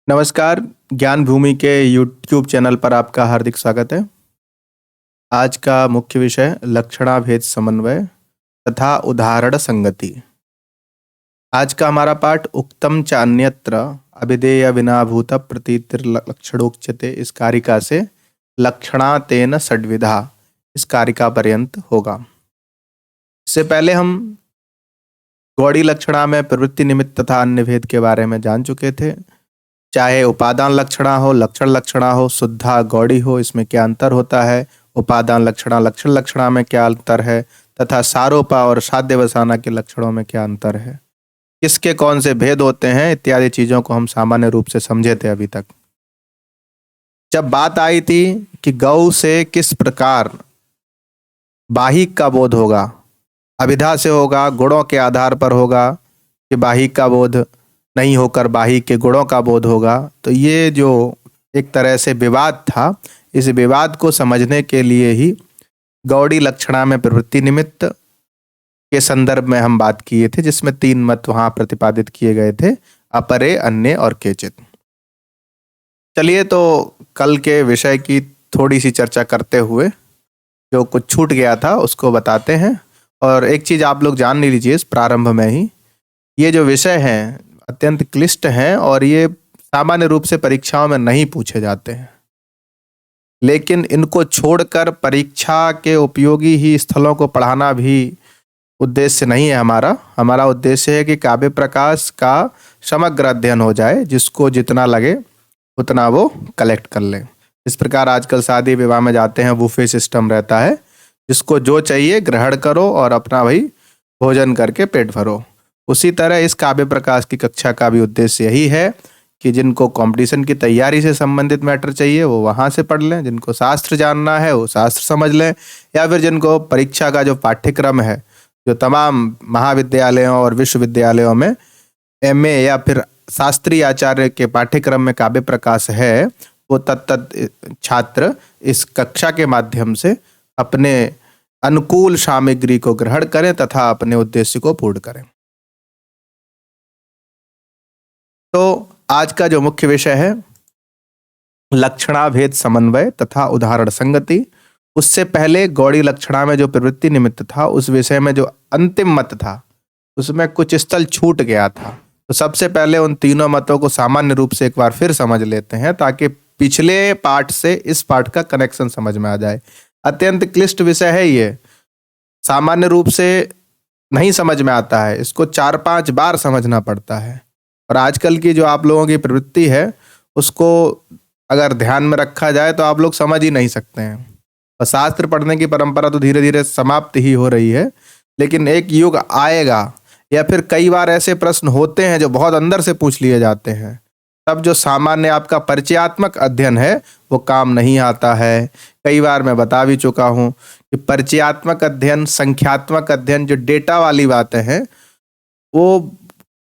नमस्कार, ज्ञान भूमि के यूट्यूब चैनल पर आपका हार्दिक स्वागत है। आज का मुख्य विषय लक्षणाभेद समन्वय तथा उदाहरण संगति। आज का हमारा पाठ उक्तम च अन्यत्र अभिधेय विनाभूत प्रतीतिर्लक्षणोच्यते इस कारिका से लक्षणातेन षड्विधा इस कारिका पर्यंत होगा। इससे पहले हम गौड़ी लक्षणा में प्रवृत्ति निमित्त तथा अन्य भेद के बारे में जान चुके थे। चाहे उपादान लक्षणा हो, लक्षण लक्षणा हो, शुद्धा गौड़ी हो, इसमें क्या अंतर होता है, उपादान लक्षणा लक्षण लक्षणा में क्या अंतर है तथा सारोपा और साध्यवसाना के लक्षणों में क्या अंतर है, किसके कौन से भेद होते हैं इत्यादि चीजों को हम सामान्य रूप से समझे थे। अभी तक जब बात आई थी कि गौ से किस प्रकार बाहिक का बोध होगा, अभिधा से होगा, गुणों के आधार पर होगा कि बाहिक का बोध नहीं होकर बाहिक के गुणों का बोध होगा, तो ये जो एक तरह से विवाद था, इस विवाद को समझने के लिए ही गौड़ी लक्षणा में प्रवृत्ति निमित्त के संदर्भ में हम बात किए थे, जिसमें 3 मत वहां प्रतिपादित किए गए थे, अपरे, अन्य और केचित। चलिए तो कल के विषय की थोड़ी सी चर्चा करते हुए जो कुछ छूट गया था उसको बताते हैं। और एक चीज आप लोग जान लीजिए इस प्रारंभ में ही, ये जो विषय हैं अत्यंत क्लिष्ट हैं और ये सामान्य रूप से परीक्षाओं में नहीं पूछे जाते हैं, लेकिन इनको छोड़कर परीक्षा के उपयोगी ही स्थलों को पढ़ाना भी उद्देश्य नहीं है हमारा। हमारा उद्देश्य है कि काव्य प्रकाश का समग्र अध्ययन हो जाए, जिसको जितना लगे उतना वो कलेक्ट कर ले। इस प्रकार आजकल शादी विवाह में जाते हैं, बुफे सिस्टम रहता है, जिसको जो चाहिए ग्रहण करो और अपना भाई भोजन करके पेट भरो। उसी तरह इस काव्य प्रकाश की कक्षा का भी उद्देश्य यही है कि जिनको कंपटीशन की तैयारी से संबंधित मैटर चाहिए वो वहाँ से पढ़ लें, जिनको शास्त्र जानना है वो शास्त्र समझ लें, या फिर जिनको परीक्षा का जो पाठ्यक्रम है, जो तमाम महाविद्यालयों और विश्वविद्यालयों में एमए या फिर शास्त्रीय आचार्य के पाठ्यक्रम में काव्य प्रकाश है, वो तत्त छात्र इस कक्षा के माध्यम से अपने अनुकूल सामग्री को ग्रहण करें तथा अपने उद्देश्य को पूर्ण करें। तो आज का जो मुख्य विषय है लक्षणाभेद समन्वय तथा उदाहरण संगति। उससे पहले गौड़ी लक्षणा में जो प्रवृत्ति निमित्त था, उस विषय में जो अंतिम मत था उसमें कुछ स्थल छूट गया था। तो सबसे पहले उन तीनों मतों को सामान्य रूप से एक बार फिर समझ लेते हैं, ताकि पिछले पाठ से इस पाठ का कनेक्शन समझ में आ जाए। अत्यंत क्लिष्ट विषय है ये, सामान्य रूप से नहीं समझ में आता है, इसको 4-5 बार समझना पड़ता है। और आजकल की जो आप लोगों की प्रवृत्ति है उसको अगर ध्यान में रखा जाए तो आप लोग समझ ही नहीं सकते हैं। और शास्त्र पढ़ने की परंपरा तो धीरे धीरे समाप्त ही हो रही है, लेकिन एक युग आएगा या फिर कई बार ऐसे प्रश्न होते हैं जो बहुत अंदर से पूछ लिए जाते हैं, तब जो सामान्य आपका परिचयात्मक अध्ययन है वो काम नहीं आता है। कई बार मैं बता भी चुका हूँ कि परिचयात्मक अध्ययन, संख्यात्मक अध्ययन, जो डेटा वाली बातें हैं वो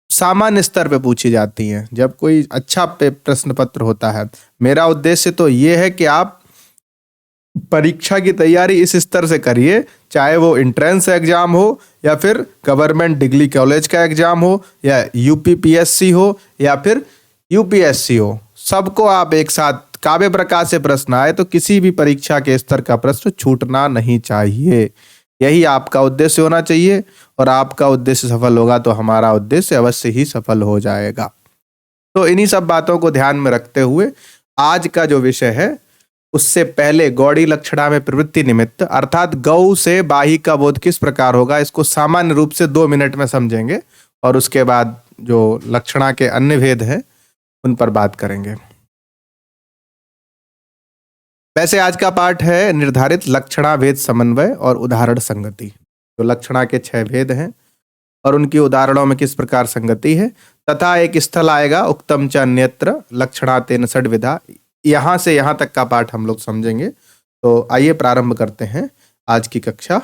सामान्य स्तर पे पूछी जाती हैं जब कोई अच्छा प्रश्न पत्र होता है। मेरा उद्देश्य तो ये है कि आप परीक्षा की तैयारी इस स्तर से करिए, चाहे वो एंट्रेंस एग्जाम हो या फिर गवर्नमेंट डिग्री कॉलेज का एग्जाम हो या यूपीपीएससी हो या फिर यूपीएससी हो, सबको आप एक साथ काव्य प्रकाश से प्रश्न आए तो किसी भी परीक्षा के स्तर का प्रश्न छूटना नहीं चाहिए। यही आपका उद्देश्य होना चाहिए, और आपका उद्देश्य सफल होगा तो हमारा उद्देश्य अवश्य ही सफल हो जाएगा। तो इन्हीं सब बातों को ध्यान में रखते हुए आज का जो विषय है, उससे पहले गौड़ी लक्षणा में प्रवृत्ति निमित्त अर्थात गौ से बाहिक का बोध किस प्रकार होगा, इसको सामान्य रूप से 2 मिनट में समझेंगे और उसके बाद जो लक्षणा के अन्य भेद हैं उन पर बात करेंगे। वैसे आज का पाठ है निर्धारित लक्षणाभेद समन्वय और उदाहरण संगति। जो लक्षणा के 6 भेद हैं और उनकी उदाहरणों में किस प्रकार संगति है, तथा एक स्थल आएगा उक्तम च अन्यत्र लक्षणातेन षड्विधा। यहाँ से यहाँ तक का पाठ हम लोग समझेंगे। तो आइए प्रारंभ करते हैं आज की कक्षा।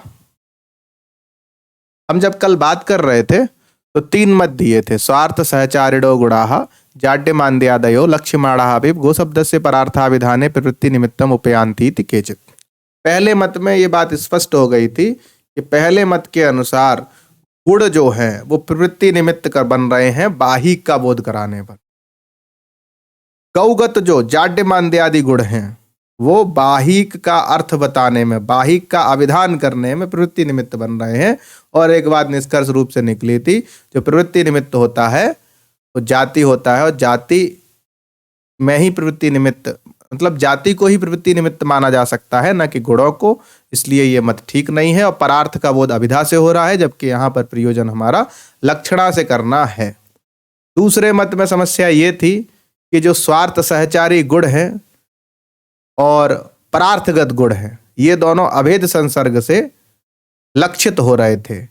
हम जब कल बात कर रहे थे तो 3 मत दिए थे, स्वार्थ सहचारिणो गुणाः जाड्यमान्द्यादयो लक्ष्यमाणाः अपि गोशब्दस्य परार्थाभिधाने प्रवृत्ति निमित्तम उपयान्ति इति केचित्। पहले मत में ये बात स्पष्ट हो गई थी कि पहले मत के अनुसार गुण जो हैं वो प्रवृत्ति निमित्त कर बन रहे हैं बाहिक का बोध कराने पर। गौगत जो जाड्य मांद्य आदि गुण हैं वो बाहिक का अर्थ बताने में, बाहिक का अभिधान करने में प्रवृत्ति निमित्त बन रहे हैं। और एक बात निष्कर्ष रूप से निकली थी, जो प्रवृत्ति निमित्त होता है वो जाति होता है, और जाति में ही प्रवृत्ति निमित्त, मतलब जाति को ही प्रवृत्ति निमित्त माना जा सकता है, न कि गुणों को। इसलिए ये मत ठीक नहीं है। और परार्थ का बोध अभिधा से हो रहा है, जबकि यहाँ पर प्रयोजन हमारा लक्षणा से करना है। दूसरे मत में समस्या ये थी कि जो स्वार्थ सहचारी गुण है और परार्थगत गुण है, ये दोनों अभेद संसर्ग से लक्षित हो रहे थे,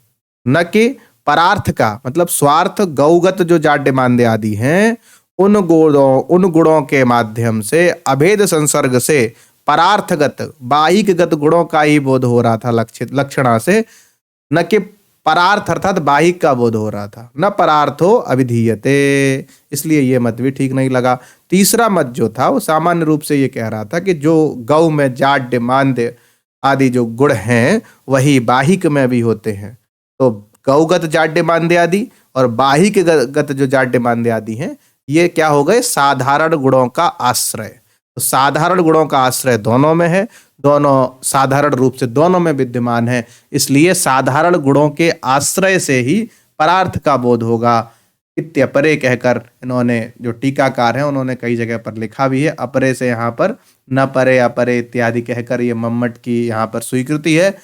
न कि परार्थ का, मतलब स्वार्थ गौगत जो जाड्य मांद्य आदि हैं उन गुणों के माध्यम से अभेद संसर्ग से परार्थगत बाहिकगत गुणों का ही बोध हो रहा था लक्षित लक्षणा से, न कि परार्थ अर्थात बाहिक का बोध हो रहा था, न परार्थो अभिधीयते। इसलिए ये मत भी ठीक नहीं लगा। तीसरा मत जो था वो सामान्य रूप से ये कह रहा था कि जो गौ में जाड्य मांद्य आदि जो गुण हैं वही बाहिक में भी होते हैं। तो गौगत जाड्य मांद्य आदि और बाहिक गत जो जाड्य मांद्य आदि हैं, ये क्या हो गए? साधारण गुणों का आश्रय। तो साधारण गुणों का आश्रय दोनों में है, दोनों साधारण रूप से दोनों में विद्यमान है। इसलिए साधारण गुणों के आश्रय से ही परार्थ का बोध होगा। इत्यपरे कहकर इन्होंने, जो टीकाकार हैं, उन्होंने कई जगह पर लिखा भी है। अपरे से यहाँ पर न परे अपरे इत्यादि कहकर ये मम्मट की यहाँ पर स्वीकृति है।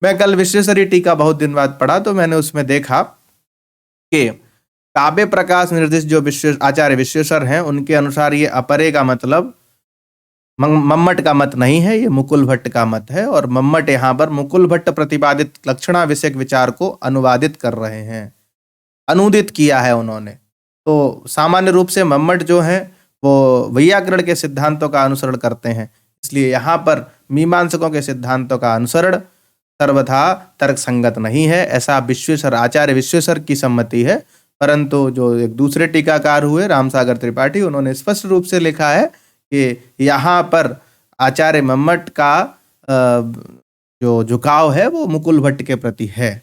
मैं कल विश्वेश्वरी टीका बहुत दिन बाद पढ़ा, तो मैंने उसमें देखा कि काव्य प्रकाश निर्दिष्ट जो आचार्य विश्वेश्वर हैं उनके अनुसार ये अपरे का मतलब मम्मट का मत नहीं है, ये मुकुल भट्ट का मत है। और मम्मट यहाँ पर मुकुल भट्ट प्रतिपादित लक्षणा विषयक विचार को अनुवादित कर रहे हैं, अनुदित किया है उन्होंने। तो सामान्य रूप से मम्मट जो है वो वैयाकरण के सिद्धांतों का अनुसरण करते हैं, इसलिए यहाँ पर मीमांसकों के सिद्धांतों का अनुसरण सर्वथा तर्क संगत नहीं है, ऐसा विश्वेश्वर आचार्य विश्वेश्वर की सम्मति है। परंतु जो एक दूसरे टीकाकार हुए रामसागर त्रिपाठी, उन्होंने स्पष्ट रूप से लिखा है कि यहाँ पर आचार्य मम्मट का जो झुकाव है वो मुकुल भट्ट के प्रति है।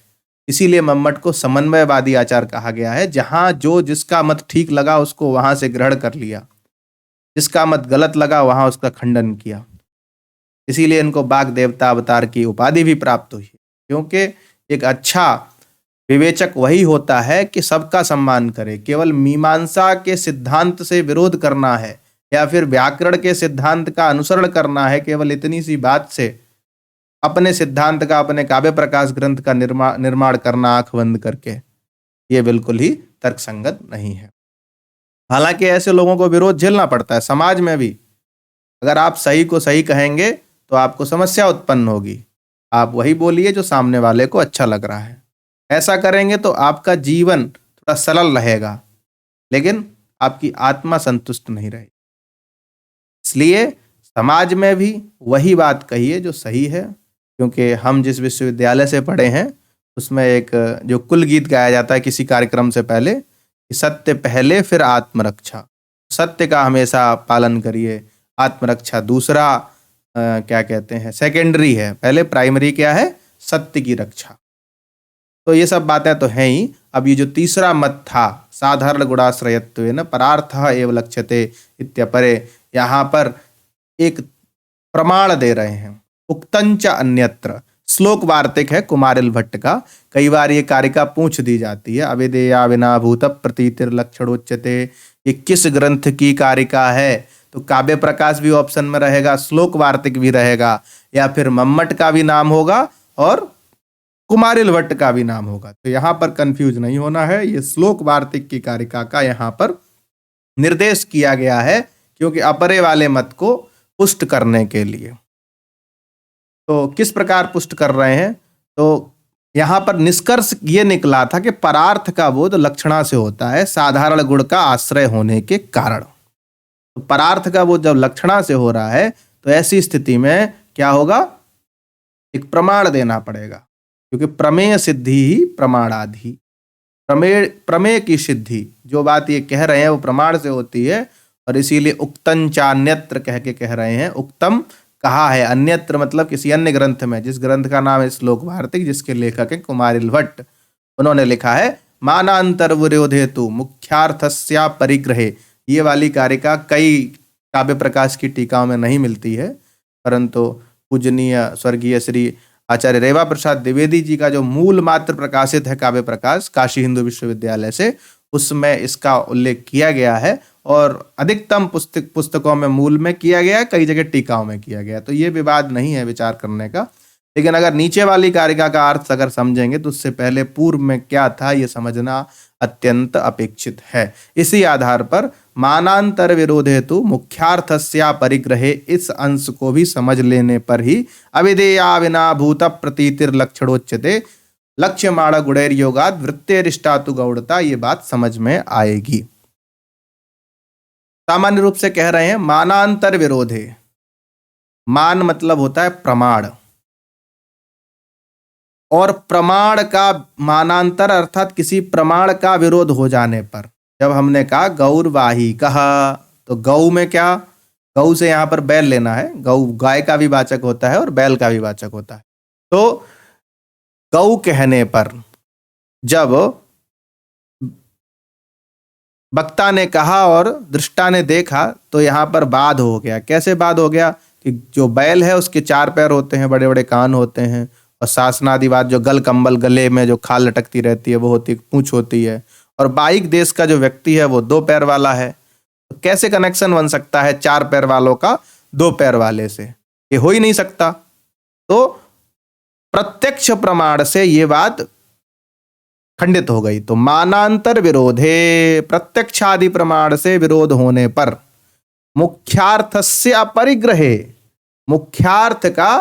इसीलिए मम्मट को समन्वयवादी आचार्य कहा गया है। जहाँ जो जिसका मत ठीक लगा उसको वहां से ग्रहण कर लिया, जिसका मत गलत लगा वहां उसका खंडन किया। इसीलिए इनको बाग देवता अवतार की उपाधि भी प्राप्त हुई, क्योंकि एक अच्छा विवेचक वही होता है कि सबका सम्मान करे। केवल मीमांसा के सिद्धांत से विरोध करना है या फिर व्याकरण के सिद्धांत का अनुसरण करना है, केवल इतनी सी बात से अपने सिद्धांत का, अपने काव्य प्रकाश ग्रंथ का निर्माण करना आंख बंद करके, ये बिल्कुल ही तर्कसंगत नहीं है। हालांकि ऐसे लोगों को विरोध झेलना पड़ता है समाज में भी। अगर आप सही को सही कहेंगे तो आपको समस्या उत्पन्न होगी। आप वही बोलिए जो सामने वाले को अच्छा लग रहा है। ऐसा करेंगे तो आपका जीवन थोड़ा सरल रहेगा, लेकिन आपकी आत्मा संतुष्ट नहीं रहेगी। इसलिए समाज में भी वही बात कहिए जो सही है। क्योंकि हम जिस विश्वविद्यालय से पढ़े हैं उसमें एक जो कुल गीत गाया जाता है किसी कार्यक्रम से पहले, कि सत्य पहले फिर आत्मरक्षा। सत्य का हमेशा पालन करिए, आत्मरक्षा दूसरा क्या कहते हैं, सेकेंडरी है। पहले प्राइमरी क्या है? सत्य की रक्षा। तो ये सब बातें तो हैं ही। अब ये जो तीसरा मत था, साधारण गुणाश्रयत्वेन परार्थः एव लक्ष्यते इत्यपरे, यहाँ पर एक प्रमाण दे रहे हैं। उक्तंच अन्यत्र, श्लोक वार्तिक है कुमारिल भट्ट का। कई बार ये कारिका पूछ दी जाती है, अविदेया विना भूत प्रतीतिर लक्षणोच्यते, ये किस ग्रंथ की कारिका है? तो काव्य प्रकाश भी ऑप्शन में रहेगा, श्लोक वार्तिक भी रहेगा, या फिर मम्मट का भी नाम होगा और कुमारिल भट्ट का भी नाम होगा। तो यहाँ पर कंफ्यूज नहीं होना है। ये श्लोक वार्तिक की कारिका का यहाँ पर निर्देश किया गया है, क्योंकि अपरे वाले मत को पुष्ट करने के लिए। तो किस प्रकार पुष्ट कर रहे हैं? तो यहाँ पर निष्कर्ष ये निकला था कि परार्थ का बोध लक्षणा से होता है, साधारण गुण का आश्रय होने के कारण। तो परार्थ का बोध जब लक्षणा से हो रहा है तो ऐसी स्थिति में क्या होगा? एक प्रमाण देना पड़ेगा, क्योंकि प्रमेय सिद्धि ही प्रमाणाधि। प्रमेय की सिद्धि, जो बात ये कह रहे हैं वो प्रमाण से होती है। और इसीलिए उक्तम चान्यत्र कह के कह रहे हैं। उक्तम कहा है, अन्यत्र मतलब किसी अन्य ग्रंथ में, जिस ग्रंथ का नाम है श्लोक वार्तिक, जिसके लेखक है कुमारिल भट्ट। उन्होंने लिखा है मानांतर विरोधेतु मुख्यार्थस्या परिग्रहे ये वाली कारिका कई काव्य प्रकाश की टीकाओं में नहीं मिलती है, परंतु पूजनीय स्वर्गीय श्री आचार्य रेवा प्रसाद द्विवेदी जी का जो मूल मात्र प्रकाशित है काव्य प्रकाश काशी हिंदू विश्वविद्यालय से, उसमें इसका उल्लेख किया गया है और अधिकतम पुस्तकों में मूल में किया गया है, कई जगह टीकाओं में किया गया है। तो ये विवाद नहीं है विचार करने का। लेकिन अगर नीचे वाली कारिका का अर्थ अगर समझेंगे तो उससे पहले पूर्व में क्या था ये समझना अत्यंत अपेक्षित है। इसी आधार पर मानांतर विरोध हेतु मुख्यार्थस्या परिग्रहे इस अंश को भी समझ लेने पर ही अविधेया विना भूत प्रतीतिर लक्षणोच्यते लक्ष्यमाण गुणैर योगाद वृत्तेरिष्टातु गौड़ता, ये बात समझ में आएगी। सामान्य रूप से कह रहे हैं मानांतर विरोधे। मान मतलब होता है प्रमाण, और प्रमाण का मानांतर अर्थात किसी प्रमाण का विरोध हो जाने पर, जब हमने कहा गौरवाही कहा तो गौ में क्या, गौ से यहां पर बैल लेना है। गौ गाय का भी वाचक होता है और बैल का भी वाचक होता है। तो गौ कहने पर जब वक्ता ने कहा और दृष्टा ने देखा तो यहां पर बाध हो गया। कैसे बाध हो गया कि जो बैल है उसके 4 पैर होते हैं, बड़े बड़े कान होते हैं, और शासनादिवाद जो गल कंबल गले में जो खाल लटकती रहती है वो होती, पूंछ होती है, और बाइक देश का जो व्यक्ति है वो 2 पैर वाला है। तो कैसे कनेक्शन बन सकता है 4 पैर वालों का 2 पैर वाले से? ये हो ही नहीं सकता। तो प्रत्यक्ष प्रमाण से ये बात खंडित हो गई। तो मानांतर विरोधे, प्रत्यक्षादि प्रमाण से विरोध होने पर मुख्यार्थस्य अपरिग्रहे, मुख्यार्थ का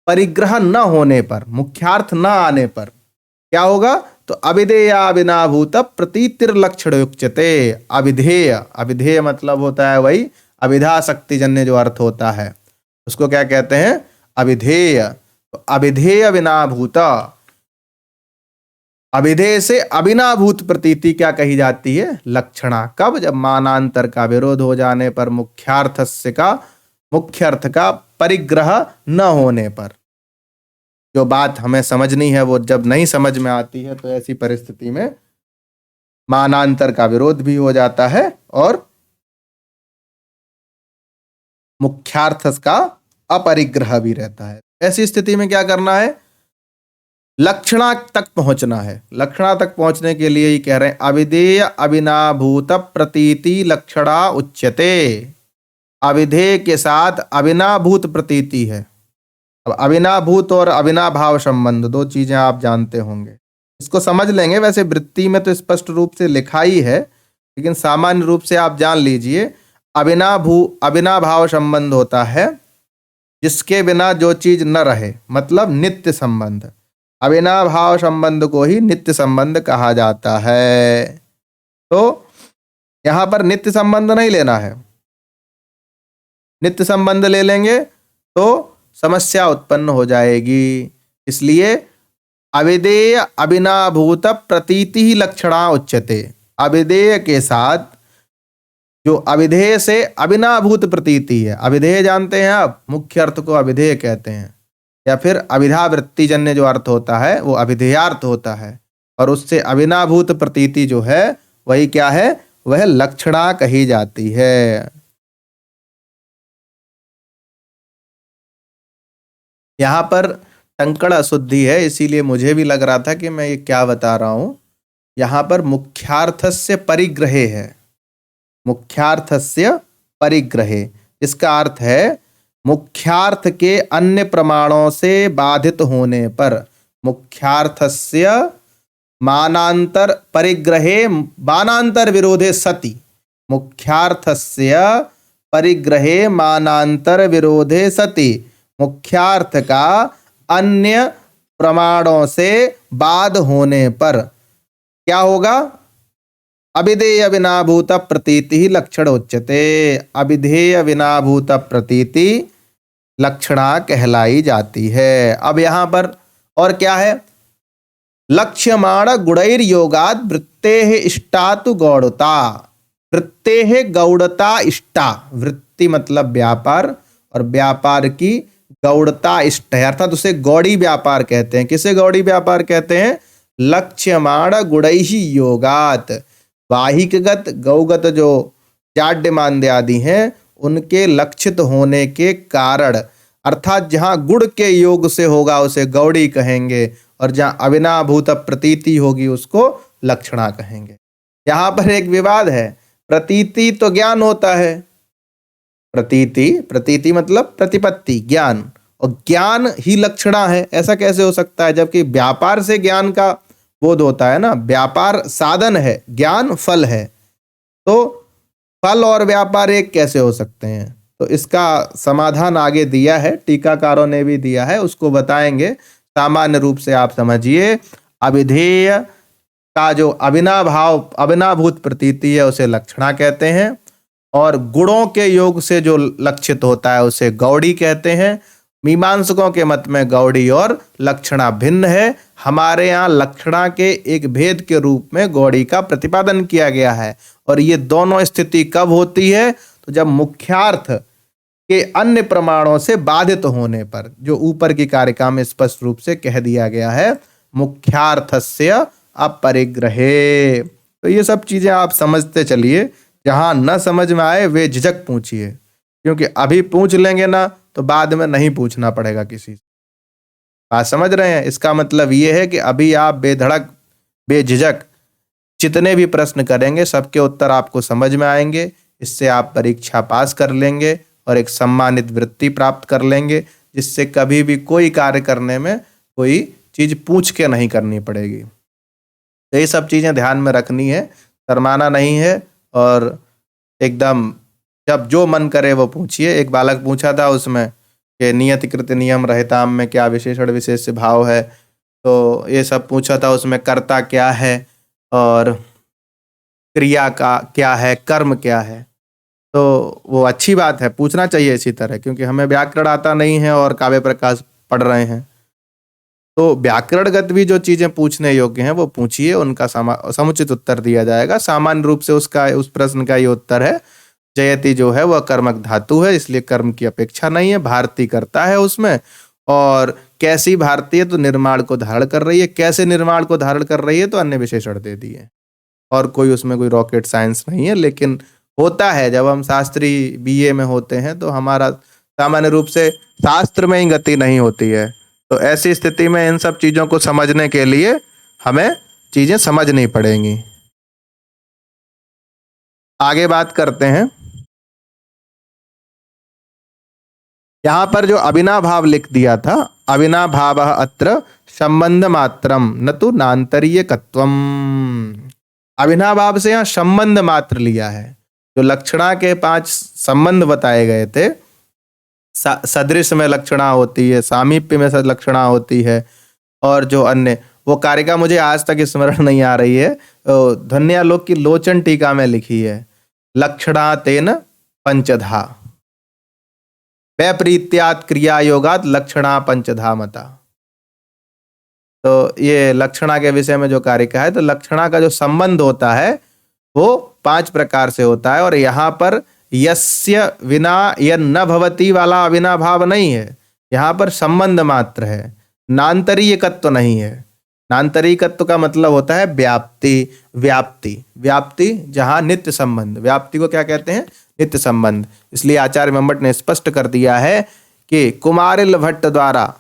परिग्रह न होने पर, मुख्यार्थ न आने पर क्या होगा? तो अविधेया बिना भूत प्रतीतिर लक्षण युक्तते। अविधेय, अविधेय मतलब होता है वही अविधा शक्तिजन्य जो अर्थ होता है, उसको क्या कहते हैं? अविधेय। तो अविधेय बिना भूत, अविधेय से अविनाभूत प्रतीति क्या कही जाती है? लक्षणा। कब? जब मानांतर का विरोध हो जाने पर, मुख्यार्थस्य का, मुख्य अर्थ का परिग्रह न होने पर। जो बात हमें समझनी है वो जब नहीं समझ में आती है तो ऐसी परिस्थिति में मानांतर का विरोध भी हो जाता है और मुख्यार्थ का अपरिग्रह भी रहता है। ऐसी स्थिति में क्या करना है? लक्षणा तक पहुंचना है। लक्षणा तक पहुंचने के लिए ही कह रहे हैं अविधेय अविनाभूत प्रतीति लक्षणा उच्यते। अविधेय के साथ अविनाभूत प्रतीति है। अब अविनाभूत और अविनाभाव संबंध 2 चीजें आप जानते होंगे, इसको समझ लेंगे। वैसे वृत्ति में तो स्पष्ट रूप से लिखा ही है, लेकिन सामान्य रूप से आप जान लीजिए अविनाभाव संबंध होता है जिसके बिना जो चीज न रहे, मतलब नित्य संबंध। अविनाभाव संबंध को ही नित्य संबंध कहा जाता है। तो यहां पर नित्य संबंध नहीं लेना है। नित्य संबंध ले लेंगे तो समस्या उत्पन्न हो जाएगी। इसलिए अविधेय अविनाभूत प्रतीति ही लक्षणा उच्यते। अविधेय के साथ जो अविधेय से अविनाभूत प्रतीति है, अविधेय जानते हैं आप, मुख्य अर्थ को अविधेय कहते हैं, या फिर अविधा वृत्तिजन्य जो अर्थ होता है वो अविधेयार्थ होता है, और उससे अविनाभूत प्रतीति जो है वही क्या है? वह लक्षणा कही जाती है। यहां पर टंकण अशुद्धि है, इसीलिए मुझे भी लग रहा था कि मैं ये क्या बता रहा हूं। यहां पर मुख्यार्थस्य परिग्रहे है, मुख्यार्थस्य परिग्रहे, इसका अर्थ है मुख्यार्थ के अन्य प्रमाणों से बाधित होने पर। मुख्यार्थस्य मानांतर परिग्रहे मानांतर विरोधे सति, मुख्यार्थस्य परिग्रहे मानांतर विरोधे सति, मुख्यार्थ का अन्य प्रमाणों से बाध होने पर क्या होगा? अविधेय विनाभूत प्रतीति ही लक्षण उच्यते। अविधेय विनाभूत प्रतीति लक्षणा कहलाई जाती है। अब यहां पर और क्या है? लक्ष्यमाण गुणैर योगाद वृत्तेः इष्टातु गौड़ता। वृत्तेः गौड़ता इष्टा, वृत्ति मतलब व्यापार, और व्यापार की गौड़ता इष्ट है, अर्थात उसे गौड़ी व्यापार कहते हैं। किसे गौड़ी व्यापार कहते हैं? लक्ष्यमाण गुणैहि योगात। वाहिकगत गौगत जो जाड्य मांद्य आदि हैं, उनके लक्षित होने के कारण, अर्थात जहाँ गुण के योग से होगा उसे गौड़ी कहेंगे, और जहाँ अविनाभूत प्रतीति होगी उसको लक्षणा कहेंगे। यहाँ पर एक विवाद है, प्रतीति तो ज्ञान होता है, प्रतीति मतलब प्रतिपत्ति, ज्ञान, और ज्ञान ही लक्षणा है, ऐसा कैसे हो सकता है? जबकि व्यापार से ज्ञान का बोध होता है ना, व्यापार साधन है, ज्ञान फल है, तो फल और व्यापार एक कैसे हो सकते हैं? तो इसका समाधान आगे दिया है, टीकाकारों ने भी दिया है, उसको बताएंगे। सामान्य रूप से आप समझिए, अविधेय का जो अविनाभूत प्रतीति है उसे लक्षणा कहते हैं, और गुणों के योग से जो लक्षित होता है उसे गौड़ी कहते हैं। मीमांसकों के मत में गौड़ी और लक्षणा भिन्न है, हमारे यहाँ लक्षणा के एक भेद के रूप में गौड़ी का प्रतिपादन किया गया है। और ये दोनों स्थिति कब होती है? तो जब मुख्यार्थ के अन्य प्रमाणों से बाधित होने पर, जो ऊपर की कारिका में स्पष्ट रूप से कह दिया गया है, मुख्यार्थस्य अपरिग्रहे। तो ये सब चीजें आप समझते चलिए, जहां न समझ में आए वे झिझक पूछिए, क्योंकि अभी पूछ लेंगे ना तो बाद में नहीं पूछना पड़ेगा किसी से। बात समझ रहे हैं? इसका मतलब ये है कि अभी आप बेधड़क बेझिझक जितने भी प्रश्न करेंगे सबके उत्तर आपको समझ में आएंगे, इससे आप परीक्षा पास कर लेंगे और एक सम्मानित वृत्ति प्राप्त कर लेंगे, जिससे कभी भी कोई कार्य करने में कोई चीज पूछ के नहीं करनी पड़ेगी। तो ये सब चीजें ध्यान में रखनी है, शर्माना नहीं है, और एकदम जब जो मन करे वो पूछिए। एक बालक पूछा था उसमें कि नियतिकृत नियम रहताम में क्या विशेषण विशेष भाव है, तो ये सब पूछा था। उसमें कर्ता क्या है और क्रिया का क्या है, कर्म क्या है, तो वो अच्छी बात है, पूछना चाहिए इसी तरह, क्योंकि हमें व्याकरण आता नहीं है और काव्य प्रकाश पढ़ रहे हैं, तो व्याकरणगत भी जो चीजें पूछने योग्य हैं वो पूछिए, उनका समुचित उत्तर दिया जाएगा। सामान्य रूप से उस प्रश्न का ये उत्तर है, जयति जो है वह कर्मक धातु है, इसलिए कर्म की अपेक्षा नहीं है, भारती करता है उसमें, और कैसी भारतीय तो निर्माण को धारण कर रही है, कैसे निर्माण को धारण कर रही है तो अन्य विशेषण दे दिए, और कोई उसमें कोई रॉकेट साइंस नहीं है। लेकिन होता है जब हम शास्त्री बीए में होते हैं तो हमारा सामान्य रूप से शास्त्र में ही गति नहीं होती है, तो ऐसी स्थिति में इन सब चीजों को समझने के लिए हमें चीजें समझनी पड़ेंगी। आगे बात करते हैं। यहां पर जो अविनाभाव लिख दिया था, अविनाभाव अत्र संबंध मात्रम न तो नान्तरीयकत्वम, अविनाभाव से यहाँ संबंध मात्र लिया है। जो लक्षणा के 5 संबंध बताए गए थे, सदृश में लक्षणा होती है, सामीप्य में लक्षणा होती है, और जो अन्य, वो कारिका मुझे आज तक स्मरण नहीं आ रही है, धन्यालोक की लोचन टीका में लिखी है, लक्षणा तेन पंचधा वैपरीत्यात् क्रिया योगात लक्षणा पंचधा मता। तो ये लक्षणा के विषय में जो कारिका है, तो लक्षणा का जो संबंध होता है वो 5 प्रकार से होता है, और यहाँ पर यस्य विना यन न भवति वाला अविनाभाव नहीं है, यहाँ पर संबंध मात्र है, नान्तरीयकत्व नहीं है। नान्तरीयकत्व का मतलब होता है व्याप्ति, व्याप्ति जहाँ नित्य संबंध, व्याप्ति को क्या कहते हैं? नित्य संबंध। इसलिए आचार्य मंबट ने स्पष्ट कर दिया है कि कुमारिल भट्ट द्वारा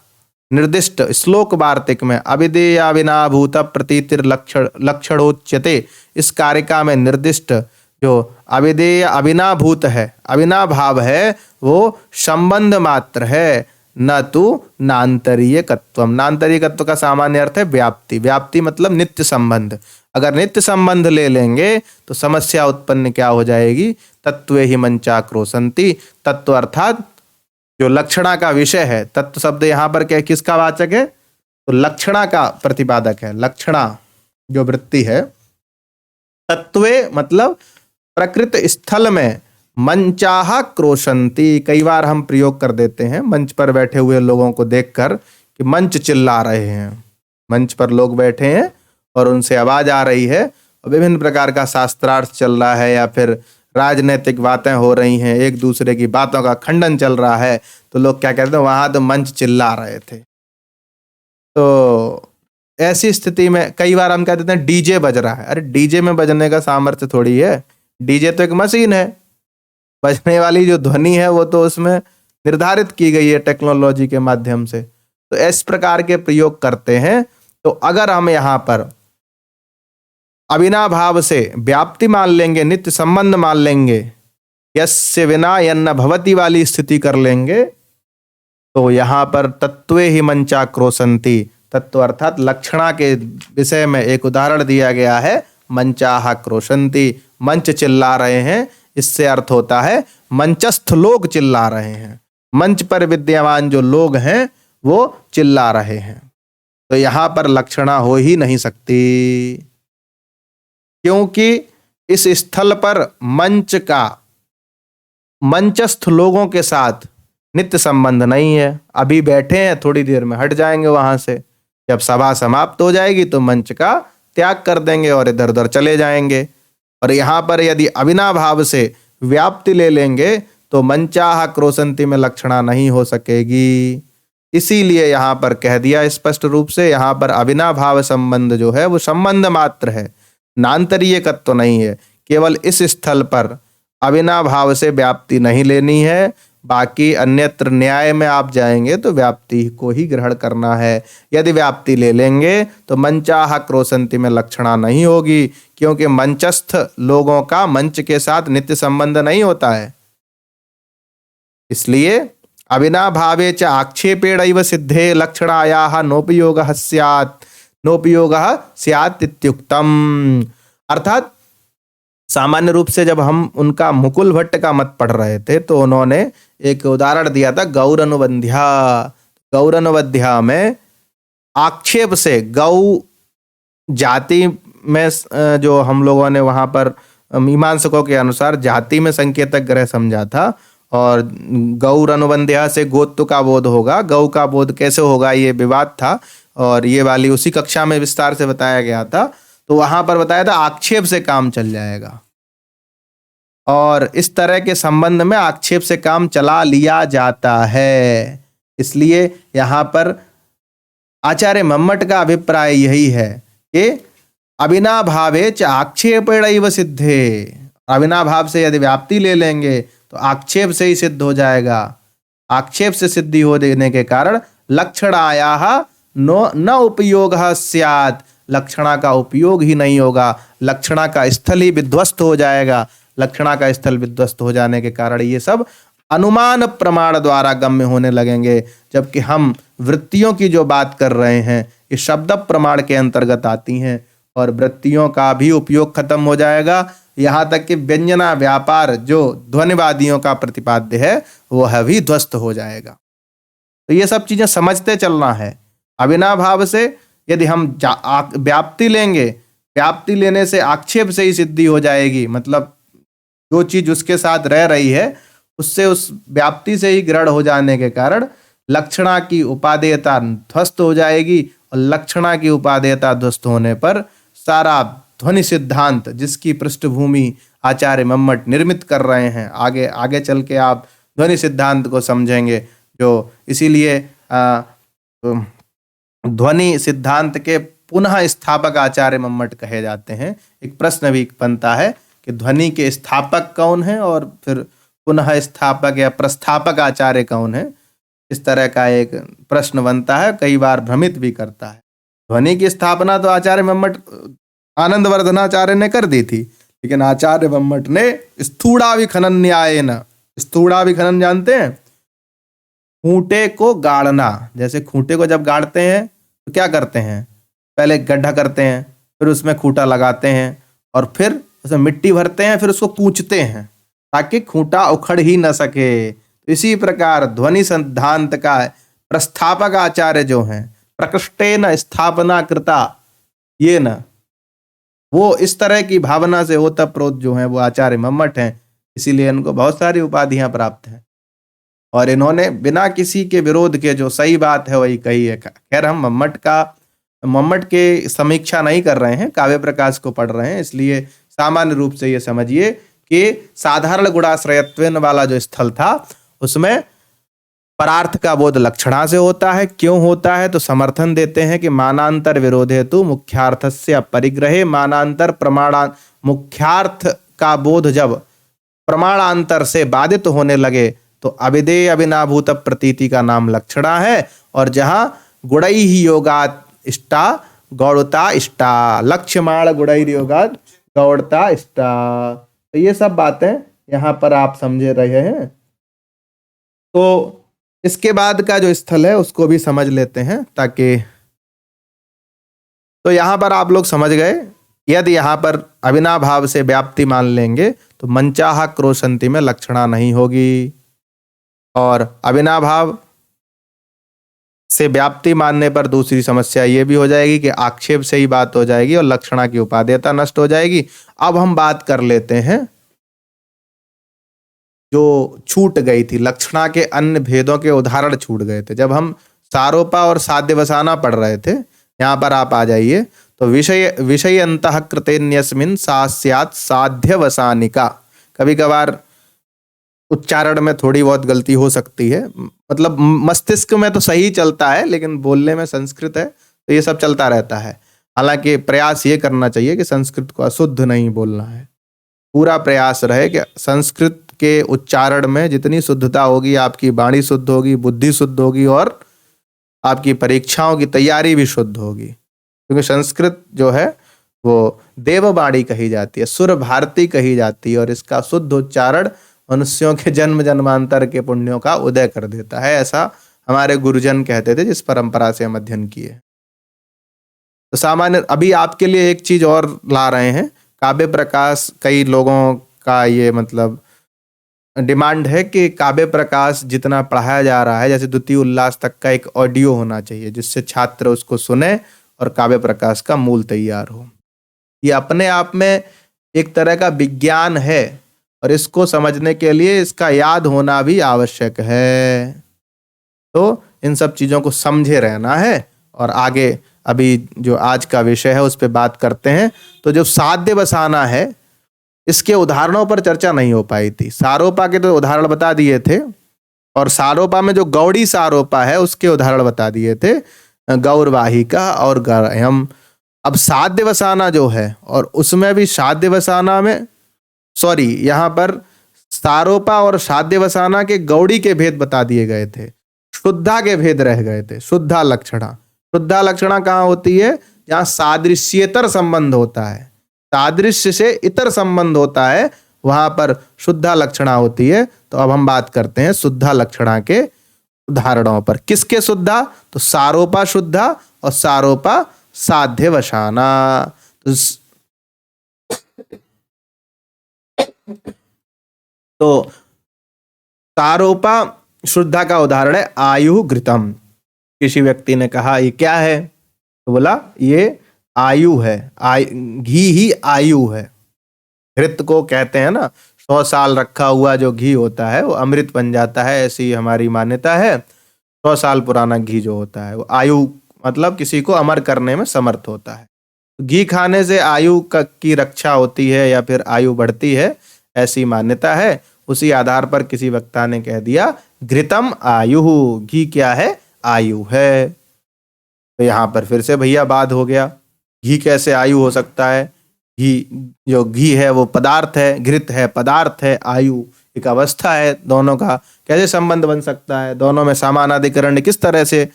निर्दिष्ट श्लोक वार्तिक में अविधेयाविनाभूत प्रतीतिर लक्षणोच्यते, इस कारिका में निर्दिष्ट जो अविधेय अविनाभूत है, अविनाभाव है, वो संबंध मात्र है, न तो नान्तरीयकत्वम। नान्तरीयकत्व का सामान्य अर्थ है व्याप्ति, व्याप्ति मतलब नित्य संबंध। अगर नित्य संबंध ले लेंगे तो समस्या उत्पन्न क्या हो जाएगी? तत्वे ही मंचाक्रोशंति, तत्व अर्थात जो लक्षणा का विषय है, तत्व शब्द यहाँ पर क्या किसका वाचक है? तो लक्षणा का प्रतिपादक है। लक्षणा जो वृत्ति है, तत्वे मतलब प्रकृत स्थल में, मंचाहा क्रोशंती, कई बार हम प्रयोग कर देते हैं मंच पर बैठे हुए लोगों को देखकर कि मंच चिल्ला रहे हैं, मंच पर लोग बैठे हैं और उनसे आवाज आ रही है, और विभिन्न प्रकार का शास्त्रार्थ चल रहा है या फिर राजनीतिक बातें हो रही हैं, एक दूसरे की बातों का खंडन चल रहा है, तो लोग क्या कहते हैं? वहां तो मंच चिल्ला रहे थे। तो ऐसी स्थिति में कई बार हम कह देते हैं डीजे बज रहा है। अरे डीजे में बजने का सामर्थ्य थोड़ी है, डीजे तो एक मशीन है, बजने वाली जो ध्वनि है वो तो उसमें निर्धारित की गई है टेक्नोलॉजी के माध्यम से। तो इस प्रकार के प्रयोग करते हैं। तो अगर हम यहाँ पर अविनाभाव से व्याप्ति मान लेंगे, नित्य संबंध मान लेंगे, यस्य विना यन्न भवति वाली स्थिति कर लेंगे, तो यहाँ पर तत्वे ही मंचा क्रोशंति, तत्व अर्थात लक्षणा के विषय में एक उदाहरण दिया गया है, मंचाहा क्रोशंति, मंच चिल्ला रहे हैं। इससे अर्थ होता है मंचस्थ लोग चिल्ला रहे हैं, मंच पर विद्यमान जो लोग हैं वो चिल्ला रहे हैं। तो यहाँ पर लक्षणा हो ही नहीं सकती, क्योंकि इस स्थल पर मंच का मंचस्थ लोगों के साथ नित्य संबंध नहीं है। अभी बैठे हैं, थोड़ी देर में हट जाएंगे वहां से, जब सभा समाप्त हो जाएगी तो मंच का त्याग कर देंगे और इधर उधर चले जाएंगे। और यहाँ पर यदि अविनाभाव से व्याप्ति ले लेंगे तो मंचाहा क्रोशंति में लक्षणा नहीं हो सकेगी। इसीलिए यहाँ पर कह दिया स्पष्ट रूप से, यहाँ पर अविनाभाव संबंध जो है वो संबंध मात्र है, नान्तरीयकत्व नहीं है। केवल इस स्थल पर अविनाभाव से व्याप्ति नहीं लेनी है, बाकी अन्यत्र न्याय में आप जाएंगे तो व्याप्ति को ही ग्रहण करना है। यदि व्याप्ति ले लेंगे तो मंचाहा क्रोशंति में लक्षणा नहीं होगी, क्योंकि मंचस्थ लोगों का मंच के साथ नित्य संबंध नहीं होता है। इसलिए अविनाभावे च आक्षेपेणैव सिद्धे लक्षणायाः नोपयोगः स्यात् इत्युक्तम्। अर्थात सामान्य रूप से जब हम उनका मुकुल भट्ट का मत पढ़ रहे थे तो उन्होंने एक उदाहरण दिया था गौरनुबंध्या। गौरनुबंध्या में आक्षेप से गौ जाति में जो हम लोगों ने वहां पर मीमांसकों के अनुसार जाति में संकेतक ग्रह समझा था, और गौरनुबंध्या से गोत्व का बोध होगा, गौ का बोध कैसे होगा ये विवाद था, और ये वाली उसी कक्षा में विस्तार से बताया गया था। तो वहां पर बताया था आक्षेप से काम चल जाएगा, और इस तरह के संबंध में आक्षेप से काम चला लिया जाता है। इसलिए यहाँ पर आचार्य मम्मट का अभिप्राय यही है कि अविनाभावे च आक्षेपेणैव सिद्धे, अविनाभाव से यदि व्याप्ति ले लेंगे तो आक्षेप से ही सिद्ध हो जाएगा। आक्षेप से सिद्धि हो देने के कारण लक्षणायाः न उपयोगः स्यात्, लक्षणा का उपयोग ही नहीं होगा, लक्षणा का स्थल ही विध्वस्त हो जाएगा। लक्षणा का स्थल विध्वस्त हो जाने के कारण ये सब अनुमान प्रमाण द्वारा गम्य होने लगेंगे, जबकि हम वृत्तियों की जो बात कर रहे हैं ये शब्द प्रमाण के अंतर्गत आती हैं, और वृत्तियों का भी उपयोग खत्म हो जाएगा। यहाँ तक कि व्यंजना व्यापार जो ध्वनिवादियों का प्रतिपाद्य है वह भी ध्वस्त हो जाएगा। तो ये सब चीजें समझते चलना है। अविनाभाव से यदि हम व्याप्ति लेंगे, व्याप्ति लेने से आक्षेप से ही सिद्धि हो जाएगी, मतलब जो चीज उसके साथ रह रही है उससे उस व्याप्ति से ही ग्रहण हो जाने के कारण लक्षणा की उपादेयता ध्वस्त हो जाएगी, और लक्षणा की उपादेयता ध्वस्त होने पर सारा ध्वनि सिद्धांत जिसकी पृष्ठभूमि आचार्य मम्मट निर्मित कर रहे हैं, आगे आगे चल के आप ध्वनि सिद्धांत को समझेंगे, जो इसीलिए ध्वनि सिद्धांत के पुनः स्थापक आचार्य मम्मट कहे जाते हैं। एक प्रश्न भी बनता है कि ध्वनि के स्थापक कौन है और फिर पुनः स्थापक या प्रस्थापक आचार्य कौन है। इस तरह का एक प्रश्न बनता है, कई बार भ्रमित भी करता है। ध्वनि की स्थापना तो आचार्य मम्मट आनंदवर्धनाचार्य ने कर दी थी, लेकिन आचार्य मम्मट ने स्थूणाभिखनन न्यायेन, स्थूणाभिखनन जानते हैं, खूंटे को गाड़ना। जैसे खूंटे को जब गाड़ते हैं तो क्या करते हैं, पहले गड्ढा करते हैं, फिर उसमें खूंटा लगाते हैं, और फिर उसमें मिट्टी भरते हैं, फिर उसको कूचते हैं ताकि खूंटा उखड़ ही न सके। तो इसी प्रकार ध्वनि सिद्धांत का प्रस्थापक आचार्य जो हैं, प्रकृष्टेन स्थापना कृता ये न, वो इस तरह की भावना से ओतप्रोत जो हैं वो आचार्य मम्मट हैं। इसीलिए इनको बहुत सारी उपाधियां प्राप्त हैं, और इन्होंने बिना किसी के विरोध के जो सही बात है वही कही है। खैर हम मम्मट के समीक्षा नहीं कर रहे हैं, काव्य प्रकाश को पढ़ रहे हैं, इसलिए सामान्य रूप से ये समझिए कि साधारण गुणाश्रयत्वेन वाला जो स्थल था उसमें परार्थ का बोध लक्षणा से होता है। क्यों होता है तो समर्थन देते हैं कि मानांतर विरोध हेतु मुख्यार्थस्य परिग्रहे मानांतर प्रमाणा, मुख्यार्थ का बोध जब प्रमाणांतर से बाधित होने लगे तो अविधेय अविनाभूत प्रतीति का नाम लक्षणा है। और जहां गुणै ही योगात इष्टा गौड़ता इष्टा, लक्ष्यमाण गुणै योगात गौड़ता इष्टा। तो ये सब बातें यहाँ पर आप समझे रहे हैं। तो इसके बाद का जो स्थल है उसको भी समझ लेते हैं ताकि, तो यहाँ पर आप लोग समझ गए। यदि यहाँ पर अविनाभाव से व्याप्ति मान लेंगे तो मनचाहा क्रोशंति में लक्षणा नहीं होगी, और अविनाभाव से व्याप्ति मानने पर दूसरी समस्या ये भी हो जाएगी कि आक्षेप से ही बात हो जाएगी और लक्षणा की उपादेयता नष्ट हो जाएगी। अब हम बात कर लेते हैं जो छूट गई थी, लक्षणा के अन्य भेदों के उदाहरण छूट गए थे जब हम सारोपा और साध्यवसाना पढ़ रहे थे। यहाँ पर आप आ जाइए। तो विषय अंतः कृतेन्यस्मिन् सा स्यात् साध्यवसानिका। कभी कभार उच्चारण में थोड़ी बहुत गलती हो सकती है, मतलब मस्तिष्क में तो सही चलता है लेकिन बोलने में संस्कृत है, तो ये सब चलता रहता है। हालांकि प्रयास ये करना चाहिए कि संस्कृत को अशुद्ध नहीं बोलना है। पूरा प्रयास रहे कि संस्कृत के उच्चारण में जितनी शुद्धता होगी, आपकी वाणी शुद्ध होगी, बुद्धि शुद्ध होगी और आपकी परीक्षाओं की तैयारी भी शुद्ध होगी। क्योंकि संस्कृत जो है वो देववाणी कही जाती है, सुर भारती कही जाती है, और इसका शुद्ध उच्चारण मनुष्यों के जन्म जन्मांतर के पुण्यों का उदय कर देता है। ऐसा हमारे गुरुजन कहते थे जिस परंपरा से हम अध्ययन किए। तो सामान्य अभी आपके लिए एक चीज और ला रहे हैं। काव्य प्रकाश, कई लोगों का ये मतलब डिमांड है कि काव्य प्रकाश जितना पढ़ाया जा रहा है, जैसे द्वितीय उल्लास तक का एक ऑडियो होना चाहिए जिससे छात्र उसको सुने और काव्य प्रकाश का मूल तैयार हो। ये अपने आप में एक तरह का विज्ञान है और इसको समझने के लिए इसका याद होना भी आवश्यक है। तो इन सब चीज़ों को समझे रहना है। और आगे अभी जो आज का विषय है उस पर बात करते हैं। तो जो साध्य वसाना है इसके उदाहरणों पर चर्चा नहीं हो पाई थी। सारोपा के तो उदाहरण बता दिए थे, और सारोपा में जो गौड़ी सारोपा है उसके उदाहरण बता दिए थे, गौरवाहिका और गरयम। अब साध्य वसाना जो है, और उसमें भी साध्य वसाना में यहाँ पर सारोपा और साध्य वसाना के गौड़ी के भेद बता दिए गए थे, शुद्धा के भेद रह गए थे। शुद्धा लक्षणा, शुद्धा लक्षणा कहाँ होती है? जहाँ सादृश्येतर संबंध होता है, सादृश्य से इतर संबंध होता है, वहां पर शुद्धा लक्षणा होती है। तो अब हम बात करते हैं शुद्धा लक्षणा के उदाहरणों पर। किसके शुद्धा? तो सारोपा शुद्धा और सारोपा साध्यवसाना। तो सारोपा शुद्धा का उदाहरण है आयु घृतम। किसी व्यक्ति ने कहा ये क्या है? तो बोला ये आयु है, घी ही आयु है। घृत को कहते हैं ना, 100 साल रखा हुआ जो घी होता है वो अमृत बन जाता है, ऐसी हमारी मान्यता है। 100 साल पुराना घी जो होता है वो आयु मतलब किसी को अमर करने में समर्थ होता है। घी खाने से आयु की रक्षा होती है या फिर आयु बढ़ती है, ऐसी मान्यता है। उसी आधार पर किसी वक्ता ने कह दिया घृतम आयु, घी क्या है? आयु है। तो यहाँ पर फिर से भैया बात हो गया, घी कैसे आयु हो सकता है? जो घी है वो पदार्थ है, घृत है पदार्थ है, आयु एक अवस्था है। दोनों का कैसे संबंध बन सकता है? दोनों में समानाधिकरण किस तरह से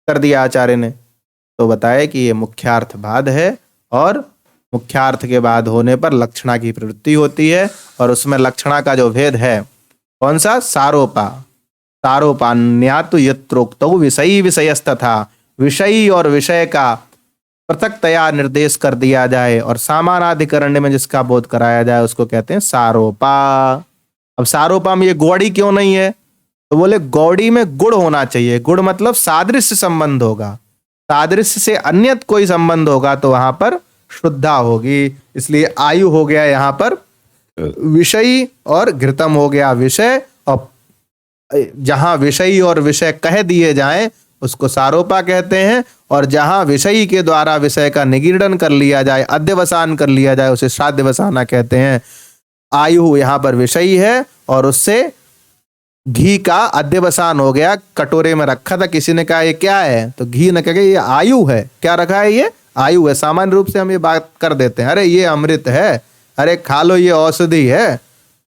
कर दिया आचार्य ने? तो बताया कि ये मुख्यार्थवाद है, और मुख्यार्थ के बाद होने पर लक्षणा की प्रवृत्ति होती है। और उसमें लक्षणा का जो भेद है कौन सा? सारोपा। सारोपान्यातु यत्रोक्तौ विषयी विषयस्तथा, विषयी और विषय का पृथकतया निर्देश कर दिया जाए और समानाधिकरण में जिसका बोध कराया जाए उसको कहते हैं सारोपा। अब सारोपा में ये गौड़ी क्यों नहीं है? तो बोले गौड़ी में गुण होना चाहिए। गुण मतलब सादृश्य संबंध होगा, सादृश्य से अन्यत कोई संबंध होगा तो वहां पर शुद्धा होगी। इसलिए आयु हो गया यहाँ पर विषयी और घृतम हो गया विषय। और जहां विषयी और विषय कह दिए जाएं उसको सारोपा कहते हैं, और जहां विषयी के द्वारा विषय का निगीर्णन कर लिया जाए, अध्यवसान कर लिया जाए, उसे साध्यवसाना कहते हैं। आयु यहाँ पर विषयी है और उससे घी का अध्यवसान हो गया। कटोरे में रखा था, किसी ने कहा ये क्या है? तो घी ने कहा ये आयु है। क्या रखा है? ये आयु है। सामान्य रूप से हम ये बात कर देते हैं, अरे ये अमृत है, अरे खा लो ये औषधि है।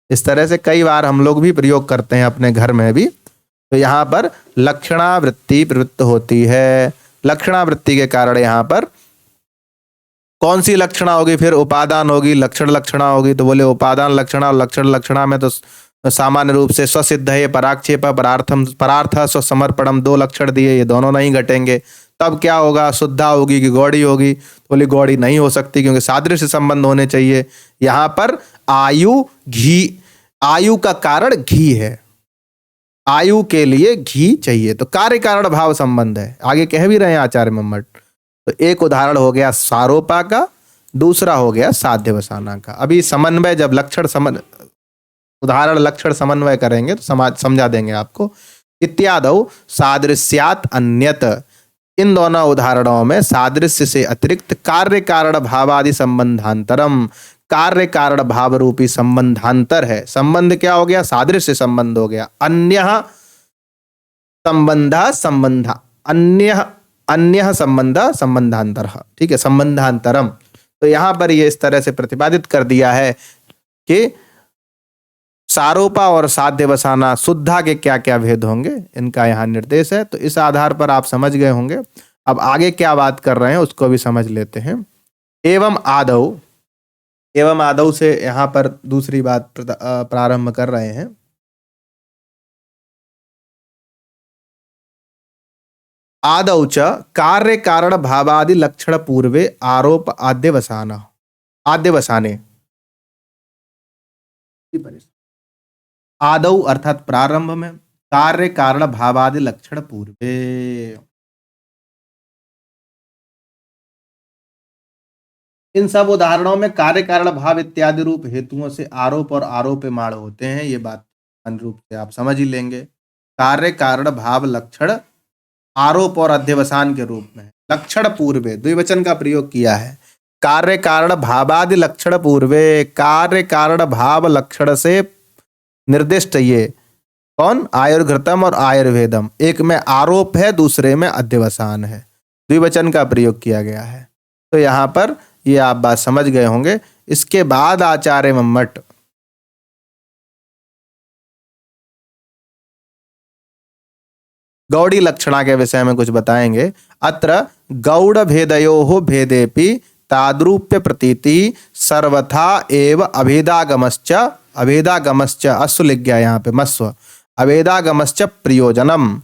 इस तरह से कई बार हम लोग भी प्रयोग करते हैं अपने घर में भी। तो यहाँ पर लक्षणावृत्ति प्रवृत्त होती है। लक्षणावृत्ति के कारण यहाँ पर कौन सी लक्षणा होगी, फिर उपादान होगी, लक्षण लक्षणा होगी। तो बोले उपादान लक्षणा और लक्षण लक्षणा में तो सामान्य रूप से स्वसिद्ध है, पराक्षेप, परार्थम, परार्थ, स्वसमर्पणम, दो लक्षण दिए, ये दोनों नहीं घटेंगे। तब क्या होगा, शुद्धा होगी कि गौड़ी होगी? तो बोले गौड़ी नहीं हो सकती, क्योंकि सादृश्य संबंध होने चाहिए। यहाँ पर आयु घी, आयु का कारण घी है, आयु के लिए घी चाहिए, तो कार्य कारण भाव संबंध है। आगे कह भी रहे हैं आचार्य मम्मट। तो एक उदाहरण हो गया सारोपा का, दूसरा हो गया साध्यवसाना का। अभी समन्वय, जब उदाहरण लक्षण समन्वय करेंगे तो समझा देंगे आपको। इत्यादौ सादृश्यात अन्यत, इन दोनों उदाहरणों में सादृश्य से अतिरिक्त कार्य कारण भावादि संबंधांतरम, कार्य कारण भाव रूपी संबंधांतर है। संबंध क्या हो गया, सादृश्य संबंध हो गया। अन्य संबंध अन्य संबंध संबंधांतर, ठीक है, संबंधांतरम। तो यहां पर ये इस तरह से प्रतिपादित कर दिया है कि सारोपा और साध्यवसाना शुद्धा के क्या क्या भेद होंगे, इनका यहाँ निर्देश है। तो इस आधार पर आप समझ गए होंगे। अब आगे क्या बात कर रहे हैं उसको भी समझ लेते हैं। एवं आदौ से यहाँ पर दूसरी बात प्रारंभ कर रहे हैं। आदौ च कार्य कारण भावादि लक्षण पूर्वे आरोप आद्यवसाने। आदौ अर्थात प्रारंभ में, कार्य कारण भावादि लक्षण पूर्वे। इन सब उदाहरणों में कार्य कारण भाव इत्यादि रूप हेतुओं से आरोप और आरोप्यमाण होते हैं। ये बात अनुरूप से आप समझ ही लेंगे। कार्य कारण भाव लक्षण आरोप और अध्यवसान के रूप में। लक्षण पूर्वे द्विवचन का प्रयोग किया है। कार्य कारण भावादि लक्षण पूर्वे, कार्य कारण भाव लक्षण से निर्दिष्ट ये कौन, आयुर्घृतम और आयुर्वेदम। एक में आरोप है, दूसरे में अध्यवसान है। द्विवचन का प्रयोग किया गया है। तो यहाँ पर ये आप बात समझ गए होंगे। इसके बाद आचार्य मम्मट गौड़ी लक्षणा के विषय में कुछ बताएंगे। अत्र गौड़ भेदयोः भेदेपि ताद्रूप्य प्रतीति सर्वथा एव अभेदागमश्च अश्व लिख गया यहाँ पे, मस्व, अभेदागमश्च प्रयोजनम।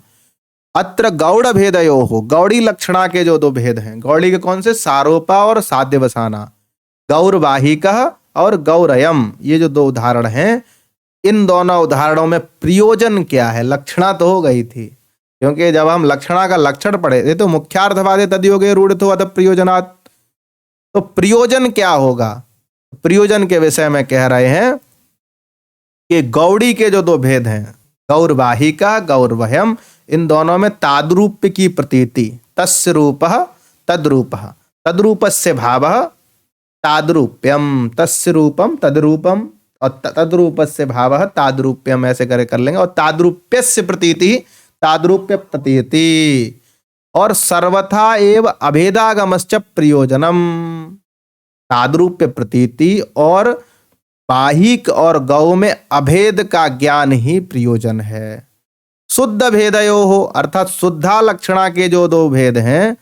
अत्र गौड़ भेदयोः, गौड़ी लक्षणा के जो दो भेद हैं, गौड़ी के कौन से, सारोपा और साध्यवसाना, गौरवाहिकः और गौरयम, ये जो दो उदाहरण हैं, इन दोनों उदाहरणों में प्रयोजन क्या है। लक्षणा तो हो गई थी, क्योंकि जब हम लक्षणा का लक्षण पढ़े थे तो मुख्यार्थवादे तद्योगे रूढ़तो अतः प्रयोजनात्। तो प्रयोजन क्या होगा, प्रयोजन के विषय में कह रहे हैं कि गौड़ी के जो दो भेद हैं, गौरवाहिका गौरवह्यम, इन दोनों में ताद्रूप्य की प्रतीति, तस्य रूपः तद्रूपः, तद्रूपस्य भावः ताद्रूप्यम, तस्य रूपम तद्रूपम और तद्रूपस्य भावः ताद्रूप्यम, ऐसे कर लेंगे। और ताद्रूप्यस्य प्रतीति ताद्रूप्य प्रतीति, और सर्वथा एव अभेदागमश्च प्रयोजनम। ताद्रूप्य प्रतीति और बाहिक और गौ में अभेद का ज्ञान ही प्रयोजन है। शुद्ध भेदयो हो, अर्थात शुद्धा लक्षणा के जो दो भेद हैं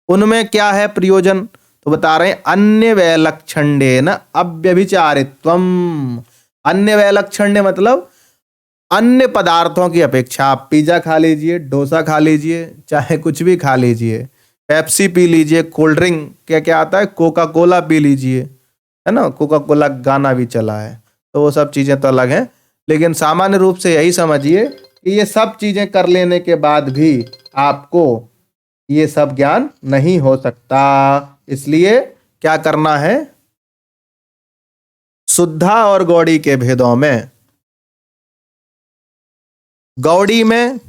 उनमें क्या है प्रयोजन, तो बता रहे हैं अन्य वैलक्षण्येन अव्यभिचारित्वम। अन्य वैलक्षण्य मतलब अन्य पदार्थों की अपेक्षा, आप पिज्जा खा लीजिए, डोसा खा लीजिए, चाहे कुछ भी खा लीजिए, पेप्सी पी लीजिए, कोल्ड ड्रिंक क्या क्या आता है, कोका कोला पी लीजिए, है ना, कोका कोला गाना भी चला है, तो वो सब चीज़ें तो अलग हैं। लेकिन सामान्य रूप से यही समझिए कि ये सब चीज़ें कर लेने के बाद भी आपको ये सब ज्ञान नहीं हो सकता। इसलिए क्या करना है, शुद्धा और गौड़ी के भेदों में, गौड़ी में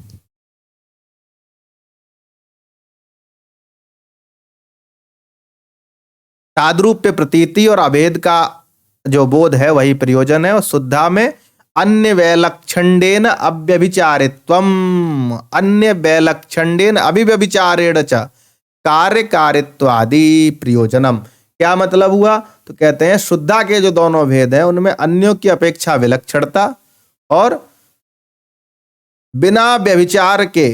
ताद्रूप्य प्रतीति और अभेद का जो बोध है वही प्रयोजन है, और शुद्धा में अन्य वैलक्षण्येन अव्यभिचारित्वम, अन्य वैलक्षण्येन अभिव्यभिचारेण च कार्य कारित्वादि प्रयोजनम। क्या मतलब हुआ, तो कहते हैं शुद्धा के जो दोनों भेद हैं उनमें अन्यों की अपेक्षा विलक्षणता और बिना व्यभिचार के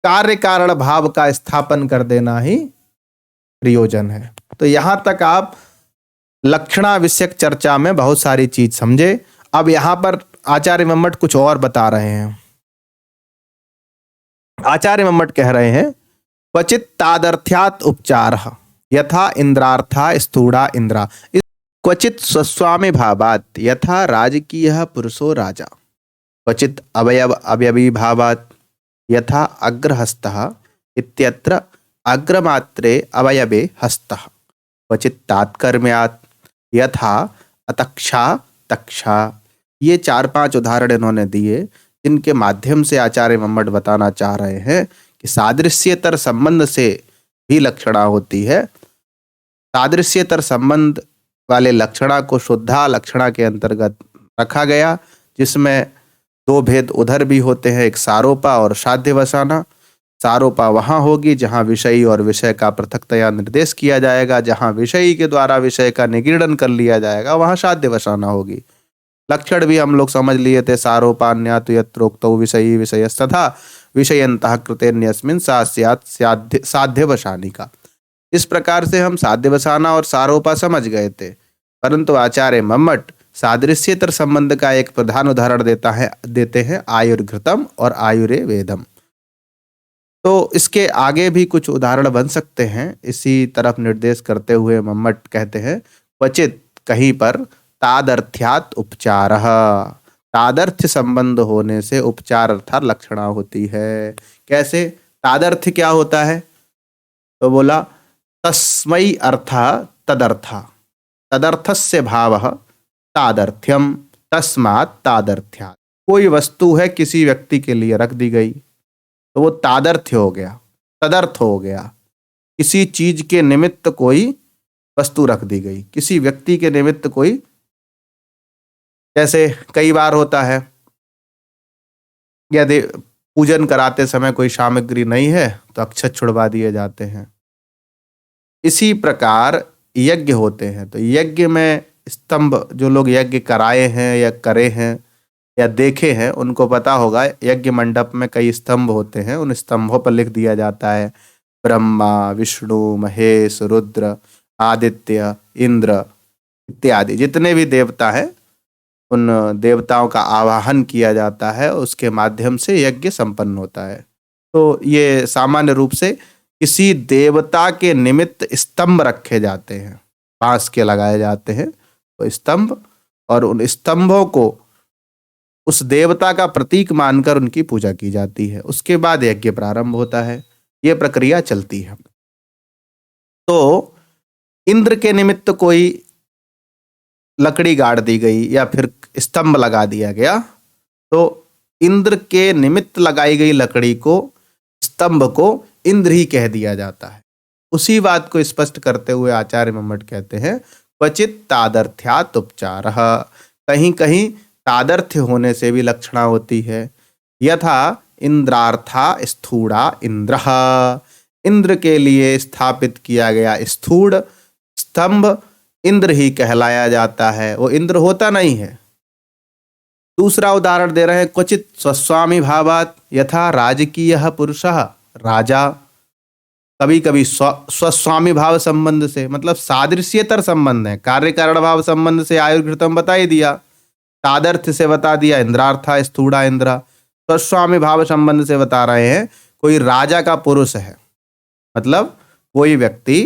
कार्य कारण भाव का स्थापन कर देना ही प्रयोजन है। तो यहां तक आप लक्षणा विषयक चर्चा में बहुत सारी चीज समझे। अब यहां पर आचार्य मम्मट कुछ और बता रहे हैं। आचार्य मम्मट कह रहे हैं क्वचित तादर्थ्यात उपचार यथा इंद्रार्था स्थूड़ा इंद्रा क्वचित स्वस्वामी भावात यथा राजकीय पुरुषो राजा क्वचित अवयव अवयवी भावात यथा अग्रहस्तः इत्यत्र अग्रमात्रे अवयवे हस्तः क्वचित तात्कर्म्यात् यथा अतक्षा तक्षा। ये 4-5 उदाहरण इन्होंने दिए जिनके माध्यम से आचार्य मम्मट बताना चाह रहे हैं कि सादृश्यतर संबंध से भी लक्षणा होती है। सादृश्यतर संबंध वाले लक्षणा को शुद्धा लक्षणा के अंतर्गत रखा गया, जिसमें 2 भेद उधर भी होते हैं, एक सारोपा और साध्यवसाना। सारोपा वहां होगी जहां विषयी और विषय का पृथकतया निर्देश किया जाएगा, जहां विषयी के द्वारा विषय का निगीड़न कर लिया जाएगा वहां साध्यवसाना होगी। लक्षण भी हम लोग समझ लिए थे, सारोपान्यातु यत्रोक्तौ विषयी विषयस्तथा विषयन्तः कृतेन्यस्मिन् सा स्यात् साध्यवसानिका। इस प्रकार से हम साध्यवसाना और सारोपा समझ गए थे, परंतु आचार्य मम्मट सादृश्यतर संबंध का एक प्रधान उदाहरण देते हैं आयुर्घृतम और आयुरे वेदम। तो इसके आगे भी कुछ उदाहरण बन सकते हैं। इसी तरफ निर्देश करते हुए मम्मट कहते हैं क्वचित कहीं पर तादर्थ्यात उपचारः, तादर्थ्य संबंध होने से उपचार अर्थात लक्षणा होती है। कैसे? तादर्थ्य क्या होता है? तो बोला तस्मै अर्था तदर्था तदर्थस्य भावः तादर्थ्यम तस्मात् तादर्थ्यात्। कोई वस्तु है किसी व्यक्ति के लिए रख दी गई तो वो तादर्थ्य हो गया, तदर्थ हो गया। किसी चीज के निमित्त कोई वस्तु रख दी गई, किसी व्यक्ति के निमित्त कोई, जैसे कई बार होता है यदि पूजन कराते समय कोई सामग्री नहीं है तो अक्षत छुड़वा दिए जाते हैं। इसी प्रकार यज्ञ होते हैं, तो यज्ञ में स्तंभ, जो लोग यज्ञ कराए हैं या करे हैं या देखे हैं उनको पता होगा, यज्ञ मंडप में कई स्तंभ होते हैं, उन स्तंभों पर लिख दिया जाता है ब्रह्मा विष्णु महेश रुद्र आदित्य इंद्र इत्यादि जितने भी देवता हैं उन देवताओं का आवाहन किया जाता है, उसके माध्यम से यज्ञ संपन्न होता है। तो ये सामान्य रूप से किसी देवता के निमित्त स्तंभ रखे जाते हैं, बांस के लगाए जाते हैं तो स्तंभ, और उन स्तंभों को उस देवता का प्रतीक मानकर उनकी पूजा की जाती है। उसके बाद यज्ञ प्रारंभ होता है, ये प्रक्रिया चलती है। तो इंद्र के निमित्त कोई लकड़ी गाड़ दी गई या फिर स्तंभ लगा दिया गया, तो इंद्र के निमित्त लगाई गई लकड़ी को, स्तंभ को इंद्र ही कह दिया जाता है। उसी बात को स्पष्ट करते हुए आचार्य मम्मट कहते हैं क्वचित तादर्थ्यात उपचारः, कहीं कहीं तादर्थ्य होने से भी लक्षणा होती है। यथा इंद्रार्था स्थूड़ा इंद्रः, इंद्र के लिए स्थापित किया गया स्थूड़ स्तंभ इंद्र ही कहलाया जाता है, वो इंद्र होता नहीं है। दूसरा उदाहरण दे रहे हैं क्वचित स्वस्वामी भावात यथा राजकीय पुरुषः राजा। कभी कभी स्वस्वामी भाव संबंध से, मतलब सादृश्यतर संबंध है, कार्य कारण भाव संबंध से आयुर्घृतम बता ही दिया, तादर्थ से बता दिया इंद्रार्था स्थूड़ा इंद्रा। स्वस्वामी भाव संबंध से बता रहे हैं कोई राजा का पुरुष है, मतलब कोई व्यक्ति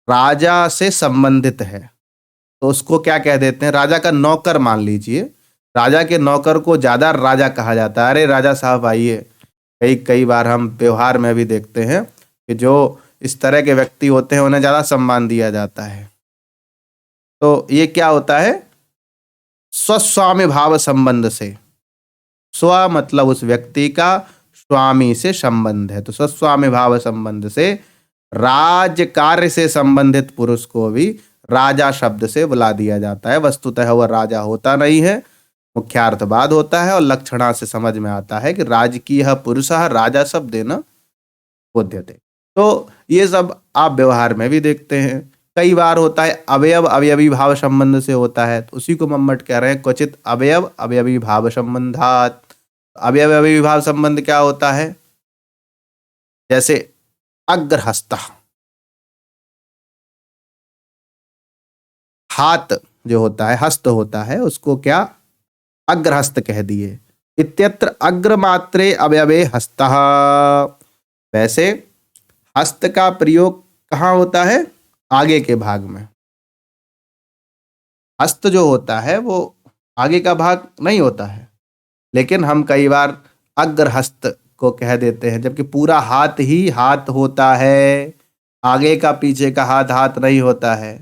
राजा से संबंधित है तो उसको क्या कह देते हैं, राजा का नौकर मान लीजिए। राजा के नौकर को ज्यादा राजा कहा जाता है, अरे राजा साहब आइए। कई बार हम व्यवहार में भी देखते हैं कि जो इस तरह के व्यक्ति होते हैं उन्हें ज्यादा सम्मान दिया जाता है। तो ये क्या होता है, स्वस्वामी भाव संबंध से। स्व मतलब उस व्यक्ति का, स्वामी से संबंध है, तो स्वस्वामी भाव संबंध से राज कार्य से संबंधित पुरुष को भी राजा शब्द से बुला दिया जाता है। वस्तुतः वह राजा होता नहीं है, मुख्यार्थवाद होता है, और लक्षणा से समझ में आता है कि राजकीय पुरुषः राजा शब्देन बोध्यते। तो ये सब आप व्यवहार में भी देखते हैं कई बार होता है अवयव अवयवी भाव संबंध से होता है, तो उसी को मम्मट कह रहे हैं क्वचित अवयव अवयवी भाव संबंधात। अवयव अवयवी भाव संबंध क्या होता है? जैसे अग्रहस्त, हाथ जो होता है, हस्त होता है, उसको क्या अग्रहस्त कह दिए। इत्यत्र अग्रमात्रे अवयवे हस्तः। वैसे हस्त का प्रयोग कहाँ होता है? आगे के भाग में। हस्त जो होता है वो आगे का भाग नहीं होता है, लेकिन हम कई बार अग्रहस्त को कह देते हैं, जबकि पूरा हाथ ही हाथ होता है, आगे का पीछे का हाथ हाथ नहीं होता है।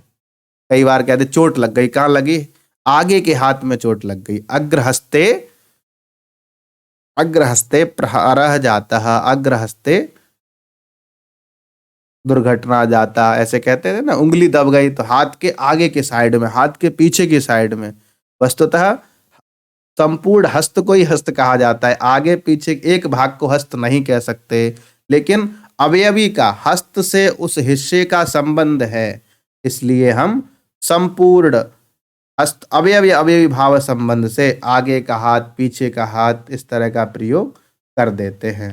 कई बार कहते चोट लग गई, कहाँ लगी? आगे के हाथ में चोट लग गई। अग्रहस्ते, अग्रहस्ते प्रहारः जातः, अग्रहस्ते दुर्घटना जाता, ऐसे कहते थे ना। उंगली दब गई तो हाथ के आगे के साइड में, हाथ के पीछे की साइड में। वस्तुतः संपूर्ण हस्त को ही हस्त कहा जाता है, आगे पीछे एक भाग को हस्त नहीं कह सकते। लेकिन अवयवी का हस्त से उस हिस्से का संबंध है, इसलिए हम संपूर्ण हस्त अवयवी अवयवी भाव संबंध से आगे का हाथ पीछे का हाथ इस तरह का प्रयोग कर देते हैं।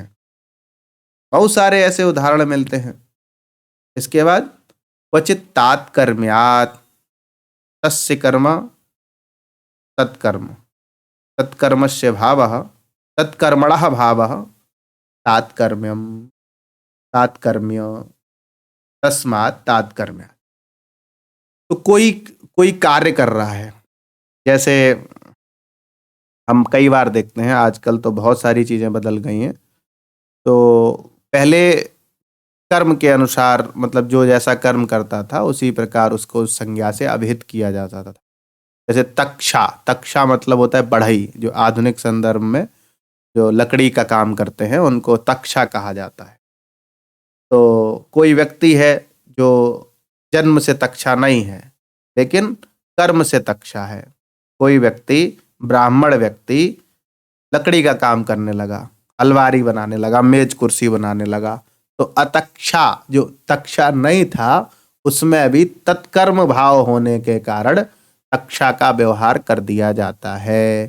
बहुत सारे ऐसे उदाहरण मिलते हैं। इसके बाद क्वचित तात्कर्म्यात्, तस्य कर्म तत्कर्म, तत्कर्मस्य भावः, तत्कर्मणः भावः तात्कर्म्यम, तात्कर्म्य, तस्मात् तात्कर्म्यात्। तो कोई कोई कार्य कर रहा है, जैसे हम कई बार देखते हैं, आजकल तो बहुत सारी चीजें बदल गई हैं। तो पहले कर्म के अनुसार, मतलब जो जैसा कर्म करता था उसी प्रकार उसको उस संज्ञा से अभिहित किया जाता था। जैसे तक्षा, तक्षा मतलब होता है बढ़ई, जो आधुनिक संदर्भ में जो लकड़ी का काम करते हैं उनको तक्षा कहा जाता है। तो कोई व्यक्ति है जो जन्म से तक्षा नहीं है, लेकिन कर्म से तक्षा है। कोई व्यक्ति, ब्राह्मण व्यक्ति लकड़ी का काम करने लगा, अलमारी बनाने लगा, मेज कुर्सी बनाने लगा, तो अतक्षा जो तक्षा नहीं था उसमें अभी तत्कर्म भाव होने के कारण तक्षा का व्यवहार कर दिया जाता है।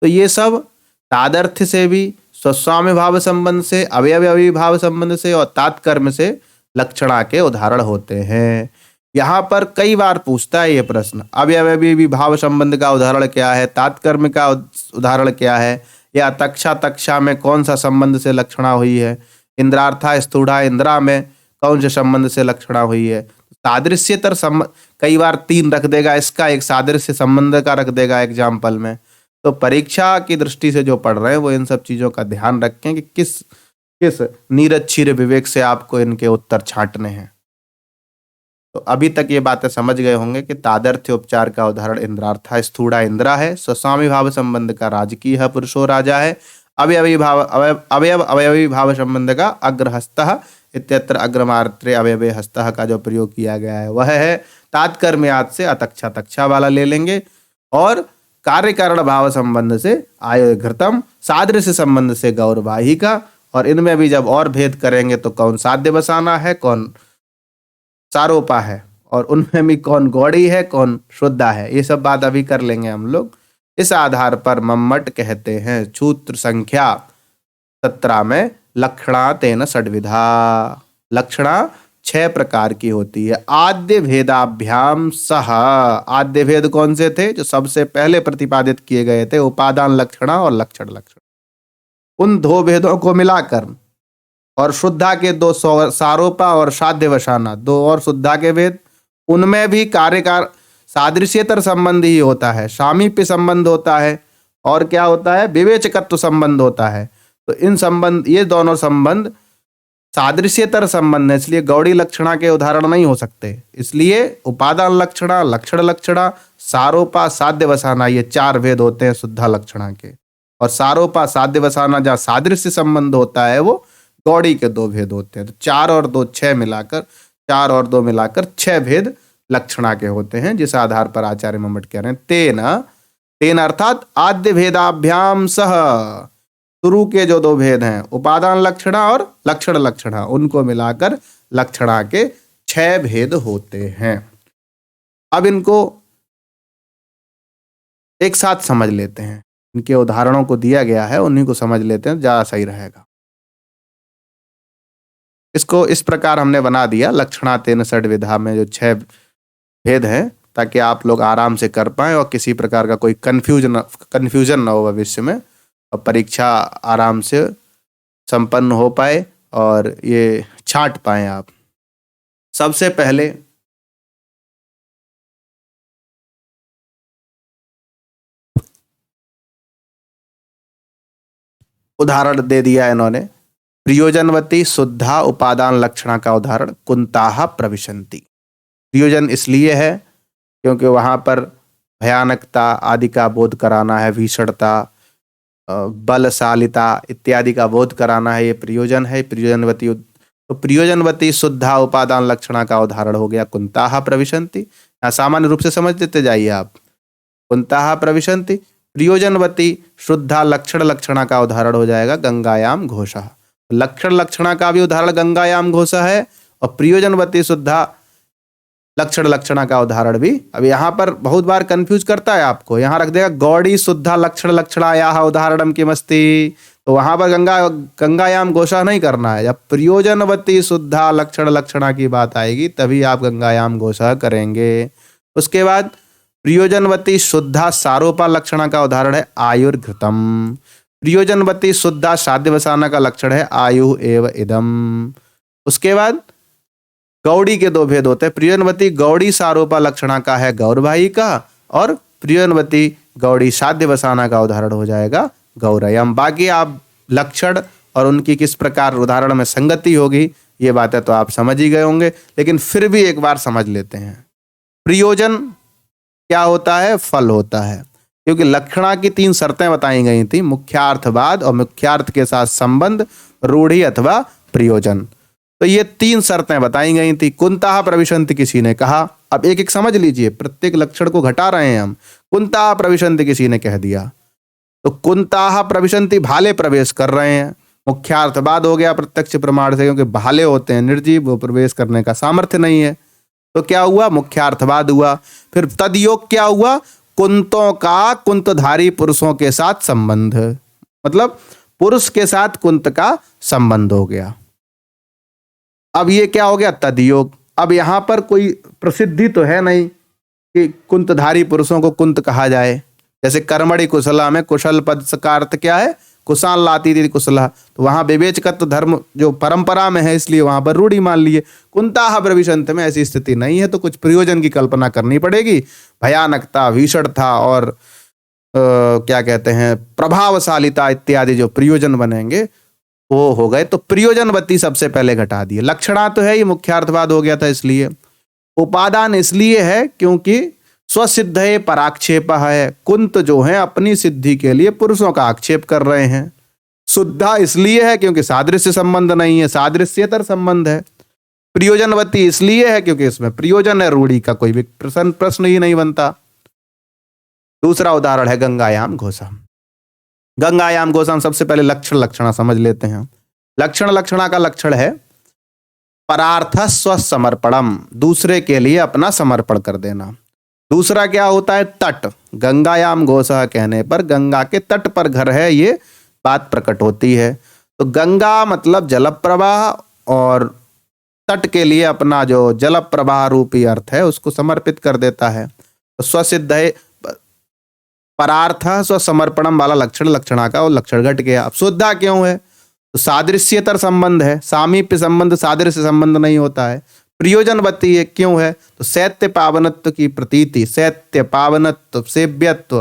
तो ये सब तादर्थ्य से भी, स्वस्वाम्य भाव संबंध से, अवयवी भाव संबंध से और तात्कर्म से लक्षणा के उदाहरण होते हैं। यहाँ पर कई बार पूछता है ये प्रश्न, अवयवी भाव संबंध का उदाहरण क्या है, तात्कर्म का उदाहरण क्या है, या तक्षा तक्षा में कौन सा संबंध से लक्षणा हुई है, इंद्रार्था स्थूढ़ा इंद्रा में कौन से संबंध से लक्षणा हुई है। सादृश्यतर संबंध कई बार 3 रख देगा, इसका एक सादृश्य संबंध का रख देगा एग्जाम्पल में। तो परीक्षा की दृष्टि से जो पढ़ रहे हैं वो इन सब चीजों का ध्यान रखें कि किस किस नीरक्षीर विवेक से आपको इनके उत्तर छांटने हैं। तो अभी तक ये बातें समझ गए होंगे कि तादर्थ्य उपचार का उदाहरण इंद्रार्था स्थूढ़ा इंद्रा है, स्वस्वामी भाव संबंध का राजकीय पुरुषो राजा है, अवयव अवयवी भाव संबंध का अग्रहस्तः इत्यत्र अग्रमात्रे अवयवे हस्तः का जो प्रयोग किया गया है वह है। तात्कर्म्यात् से अतक्षा तक्षा वाला ले लेंगे, और कार्य कारण भाव संबंध से आयोघृतम, सादृश्य संबंध से गौरवाही का। और इनमें भी जब और भेद करेंगे तो कौन साध्य बसाना है, कौन सारोपा है, और उनमें भी कौन गौड़ी है, कौन शुद्धा है, ये सब बात अभी कर लेंगे हम लोग। इस आधार पर मम्मट कहते हैं सूत्र संख्या 17 में लक्षणा तेन षड्विधा, लक्षणा 6 प्रकार की होती है। आद्य भेदाभ्याम सह, आद्य भेद कौन से थे? जो सबसे पहले प्रतिपादित किए गए थे, उपादान लक्षणा और लक्षण लक्षण। उन 2 भेदों को मिलाकर, और शुद्धा के 2 सारोपा और साध्य वसाना 2 और शुद्धा के भेद, उनमें भी कार्यकार सादृश्यतर संबंध ही होता है, सामीप्य संबंध होता है, और क्या होता है, विवेचकत्व संबंध होता है। तो इन संबंध, ये दोनों संबंध सादृश्यतर संबंध है, इसलिए गौड़ी लक्षणा के उदाहरण नहीं हो सकते। इसलिए उपादान लक्षणा, लक्षण लक्षणा, सारोपा, साध्य वसाना, ये 4 भेद होते हैं शुद्धा लक्षणा के। और सारोपा, साध्य वसाना जहाँ सादृश्य संबंध होता है वो गौड़ी के 2 भेद होते हैं। तो 4 और 2 6 मिलाकर, 4 और 2 मिलाकर 6 भेद लक्षणा के होते हैं, जिस आधार पर आचार्य मम्मट कह रहे हैं तेन अर्थात आद्य भेदाभ्याम सह, शुरू के जो 2 भेद हैं उपादान लक्षणा और लक्षण लक्षणा, उनको मिलाकर लक्षणा के 6 भेद होते हैं। अब इनको एक साथ समझ लेते हैं, इनके उदाहरणों को दिया गया है उन्हीं को समझ लेते हैं, ज़्यादा सही रहेगा। इसको इस प्रकार हमने बना दिया लक्षणातेन षड्विधा में जो 6 भेद हैं, ताकि आप लोग आराम से कर पाएं और किसी प्रकार का कोई कन्फ्यूजन ना हो भविष्य में, और परीक्षा आराम से संपन्न हो पाए और ये छांट पाएं आप। सबसे पहले उदाहरण दे दिया इन्होंने, प्रयोजनवती शुद्धा उपादान लक्षणा का उदाहरण कुंताः प्रविशन्ति। प्रयोजन इसलिए है क्योंकि वहां पर भयानकता आदि का बोध कराना है, भीषणता, बलशालिता इत्यादि का बोध कराना है, ये प्रयोजन है। प्रयोजनवती, तो प्रयोजनवती शुद्धा उपादान लक्षणा का उदाहरण हो गया कुंताः प्रविशन्ति। यहाँ सामान्य रूप से समझ लेते जाइए आप, कुंताः प्रविशन्ति। प्रयोजनवती शुद्धा लक्षण लक्षणा का उदाहरण हो जाएगा गंगायाम घोषः। लक्षण लक्षणा का भी उदाहरण गंगायाम घोषः है और प्रयोजनवती शुद्धा लक्षण लक्षणा का उदाहरण भी। अब यहाँ पर बहुत बार कंफ्यूज करता है आपको, यहाँ रख देगा गौड़ी शुद्धा लक्षण लक्षणायाः उदाहरणम किमस्ति, तो वहां पर गंगायाम घोषः नहीं करना है। जब प्रयोजनवती शुद्धा लक्षण लक्षणा की बात आएगी तभी आप गंगायाम घोषः करेंगे। उसके बाद प्रयोजनवती शुद्धा सारोपा लक्षणा का उदाहरण है आयुर्घृतम। प्रयोजनवती शुद्धा साध्यवसाना का लक्षण है आयु एव इदम। उसके बाद गौड़ी के 2 भेद होते हैं, प्रयोजनवती गौड़ी सारोपा लक्षणा का है गौरवाही का, और प्रयोजनवती गौड़ी साध्यवसाना का उदाहरण हो जाएगा गौरयम। बाकी आप लक्षण और उनकी किस प्रकार उदाहरण में संगति होगी ये बातें तो आप समझ ही गए होंगे, लेकिन फिर भी एक बार समझ लेते हैं। प्रयोजन क्या होता है? फल होता है, क्योंकि लक्षणा की 3 शर्तें बताई गई थी, मुख्यार्थवाद और मुख्यार्थ के साथ संबंध, रूढ़ि अथवा प्रयोजन। तो ये 3 शर्तें बताई गई थी। कुंताः प्रविशन्ति किसी ने कहा, अब एक एक समझ लीजिए, प्रत्येक लक्षण को घटा रहे हैं हम। कुंताः प्रविशन्ति किसी ने कह दिया, तो कुंताः प्रविशन्ति भाले प्रवेश कर रहे हैं। मुख्यार्थवाद हो गया प्रत्यक्ष प्रमाण से, क्योंकि भाले होते हैं निर्जीव, वो प्रवेश करने का सामर्थ्य नहीं है, तो क्या हुआ? मुख्यार्थवाद हुआ। फिर तदयोग क्या हुआ? कुंतों का कुंतधारी पुरुषों के साथ संबंध, मतलब पुरुष के साथ कुंत का संबंध हो गया। अब ये क्या हो गया? तदयोग। अब यहां पर कोई प्रसिद्धि तो है नहीं कि कुंतधारी पुरुषों को कुंत कहा जाए, जैसे कर्मणि कुशला में कुशल पद का अर्थ क्या है? कुशाल लाती थी कुशला, तो वहां विवेचकत्व धर्म जो परंपरा में है इसलिए वहां पर रूढ़ी मान लिए। कुंताः प्रविशन्ति में ऐसी स्थिति नहीं है, तो कुछ प्रयोजन की कल्पना करनी पड़ेगी। भयानकता, भीषणता और क्या कहते हैं प्रभावशालिता इत्यादि जो प्रयोजन बनेंगे वो हो गए। तो प्रयोजनवती सबसे पहले घटा दिए। लक्षणा तो है, ये मुख्यार्थवाद हो गया था इसलिए। उपादान इसलिए है क्योंकि स्वसिद्धये पराक्षेप है, कुंत जो है अपनी सिद्धि के लिए पुरुषों का आक्षेप कर रहे हैं। शुद्धा इसलिए है क्योंकि सादृश्य संबंध नहीं है, सादृश्यतर संबंध है। प्रयोजनवती इसलिए है क्योंकि इसमें प्रयोजन है, रूढ़ी का कोई भी प्रश्न ही नहीं बनता। दूसरा उदाहरण है गंगायाम घोषम। गंगायाम घोषम सबसे पहले लक्षण लक्षणा समझ लेते हैं। लक्षण लक्षणा का लक्षण है परार्थ स्वसमर्पणम, दूसरे के लिए अपना समर्पण कर देना। दूसरा क्या होता है? तट। गंगायाम घोषः कहने पर गंगा के तट पर घर है, ये बात प्रकट होती है। तो गंगा मतलब जल प्रवाह, और तट के लिए अपना जो जल प्रवाह रूपी अर्थ है उसको समर्पित कर देता है। तो स्वसिद्ध है परार्थ स्वसमर्पणम वाला लक्षण लक्षणा का, और लक्षण घट गया। अब शुद्धा क्यों है? तो सादृश्यतर संबंध है, सामीप्य संबंध, सादृश्य संबंध नहीं होता है। प्रयोजनवती है, क्यों है? तो शैत्य पावनत्व की प्रतीति, शैत्य पावनत्व, सेव्यत्व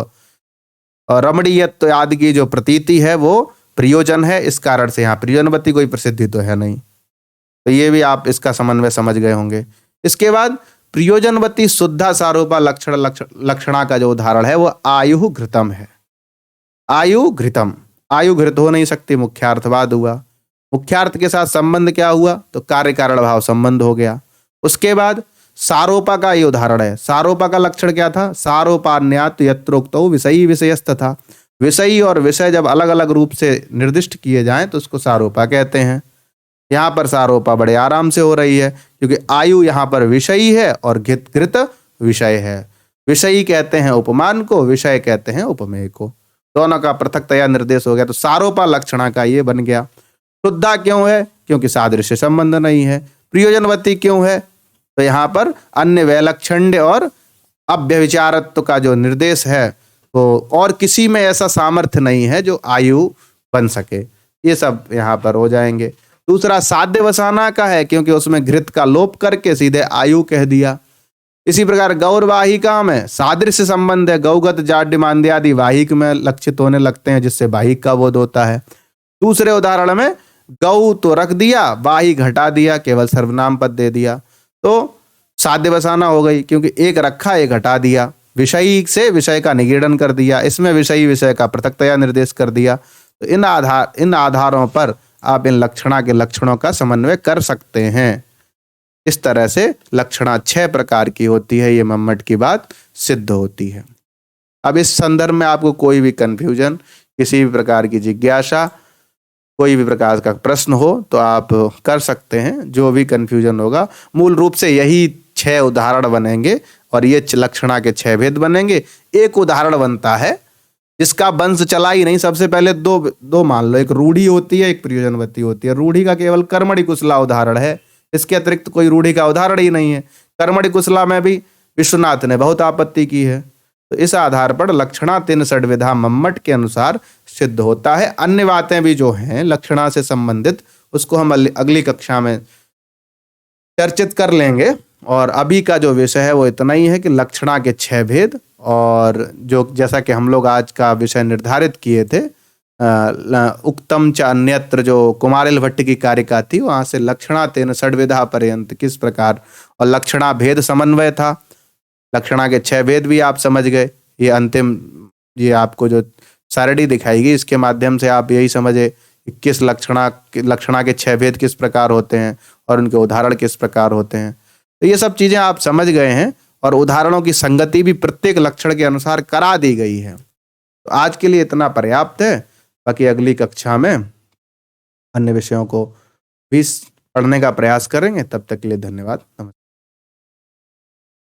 और रमणीयत्व आदि की जो प्रतीति है वो प्रयोजन है। इस कारण से यहाँ प्रयोजनवती कोई प्रसिद्धि तो है नहीं, तो ये भी आप इसका समन्वय समझ गए होंगे। इसके बाद प्रयोजनवती शुद्धा सारोपा लक्षण लक्षणा का जो उदाहरण है वो आयु घृतम है। आयु घृतम, आयु घृत हो नहीं सकती, मुख्यार्थवाद हुआ। मुख्यार्थ के साथ संबंध क्या हुआ? तो कार्य कारण भाव संबंध हो गया। उसके बाद सारोपा का ये उदाहरण है। सारोपा का लक्षण क्या था? सारोपान्यात् यत्रोक्तो विषयी विषयस्थ था। विषयी और विषय जब अलग अलग रूप से निर्दिष्ट किए जाएं तो उसको सारोपा कहते हैं। यहाँ पर सारोपा बड़े आराम से हो रही है क्योंकि आयु यहाँ पर विषयी है और घृत विषय है। विषयी कहते हैं उपमान को, विषय कहते हैं उपमेय को। दोनों का पृथकतया निर्देश हो गया। तो सारोपा लक्षणा का ये बन गया। शुद्धा क्यों है? क्योंकि सादृश्य संबंध नहीं है। प्रयोजनवती क्यों है? तो यहाँ पर अन्य वैलक्षण्य और अव्यभिचारत्व का जो निर्देश है वो, और किसी में ऐसा सामर्थ्य नहीं है जो आयु बन सके। ये सब यहाँ पर हो जाएंगे। दूसरा साध्य वसाना का है, क्योंकि उसमें घृत का लोप करके सीधे आयु कह दिया। इसी प्रकार गौरवाहिका में सादृश्य संबंध है। गौगत जाड्य मांद्य आदि वाहिक में लक्षित होने लगते हैं, जिससे वाहिक का बोध होता है। दूसरे उदाहरण में गौ तो रख दिया, वाहिक हटा दिया, केवल सर्वनाम पद दे दिया, तो साध्य वसाना हो गई, क्योंकि एक रखा एक हटा दिया। विषयी से विषय का निगेड़न कर दिया, इसमें विषयी विषय का पृथकतया निर्देश कर दिया। तो इन आधारों पर आप इन लक्षणा के लक्षणों का समन्वय कर सकते हैं। इस तरह से लक्षणा 6 प्रकार की होती है। ये मम्मट की बात सिद्ध होती है। अब इस संदर्भ में आपको कोई भी कंफ्यूजन, किसी भी प्रकार की जिज्ञासा, कोई भी प्रकार का प्रश्न हो तो आप कर सकते हैं। जो भी कंफ्यूजन होगा, मूल रूप से यही 6 उदाहरण बनेंगे और ये लक्षणा के 6 भेद बनेंगे। एक उदाहरण बनता है जिसका वंश चला ही नहीं। सबसे पहले दो मान लो, एक रूढ़ी होती है, एक प्रयोजनवती होती है। रूढ़ी का केवल कर्मणि कुशला उदाहरण है, इसके अतिरिक्त कोई रूढ़ी का उदाहरण ही नहीं है। कर्मणि कुशला में भी विश्वनाथ ने बहुत आपत्ति की है। तो इस आधार पर लक्षणा 3 षड्विधा मम्मट के अनुसार सिद्ध होता है। अन्य बातें भी जो हैं लक्षणा से संबंधित, उसको हम अगली कक्षा में चर्चित कर लेंगे। और अभी का जो विषय है वो इतना ही है कि लक्षणा के 6 भेद, और जो जैसा कि हम लोग आज का विषय निर्धारित किए थे, उक्तम च अन्यत्र, जो कुमारिल भट्ट की कारिका थी, वहां से लक्षणा 3 षड्विधा पर्यंत किस प्रकार, और लक्षणा भेद समन्वय था। लक्षणा के 6 भेद भी आप समझ गए। ये अंतिम, ये आपको जो सारणी दिखाएगी, इसके माध्यम से आप यही समझे कि किस लक्षणा के 6 भेद किस प्रकार होते हैं और उनके उदाहरण किस प्रकार होते हैं। तो ये सब चीजें आप समझ गए हैं, और उदाहरणों की संगति भी प्रत्येक लक्षण के अनुसार करा दी गई है। तो आज के लिए इतना पर्याप्त है। बाकी अगली कक्षा में अन्य विषयों को भी पढ़ने का प्रयास करेंगे। तब तक के लिए धन्यवाद। नमस्कार।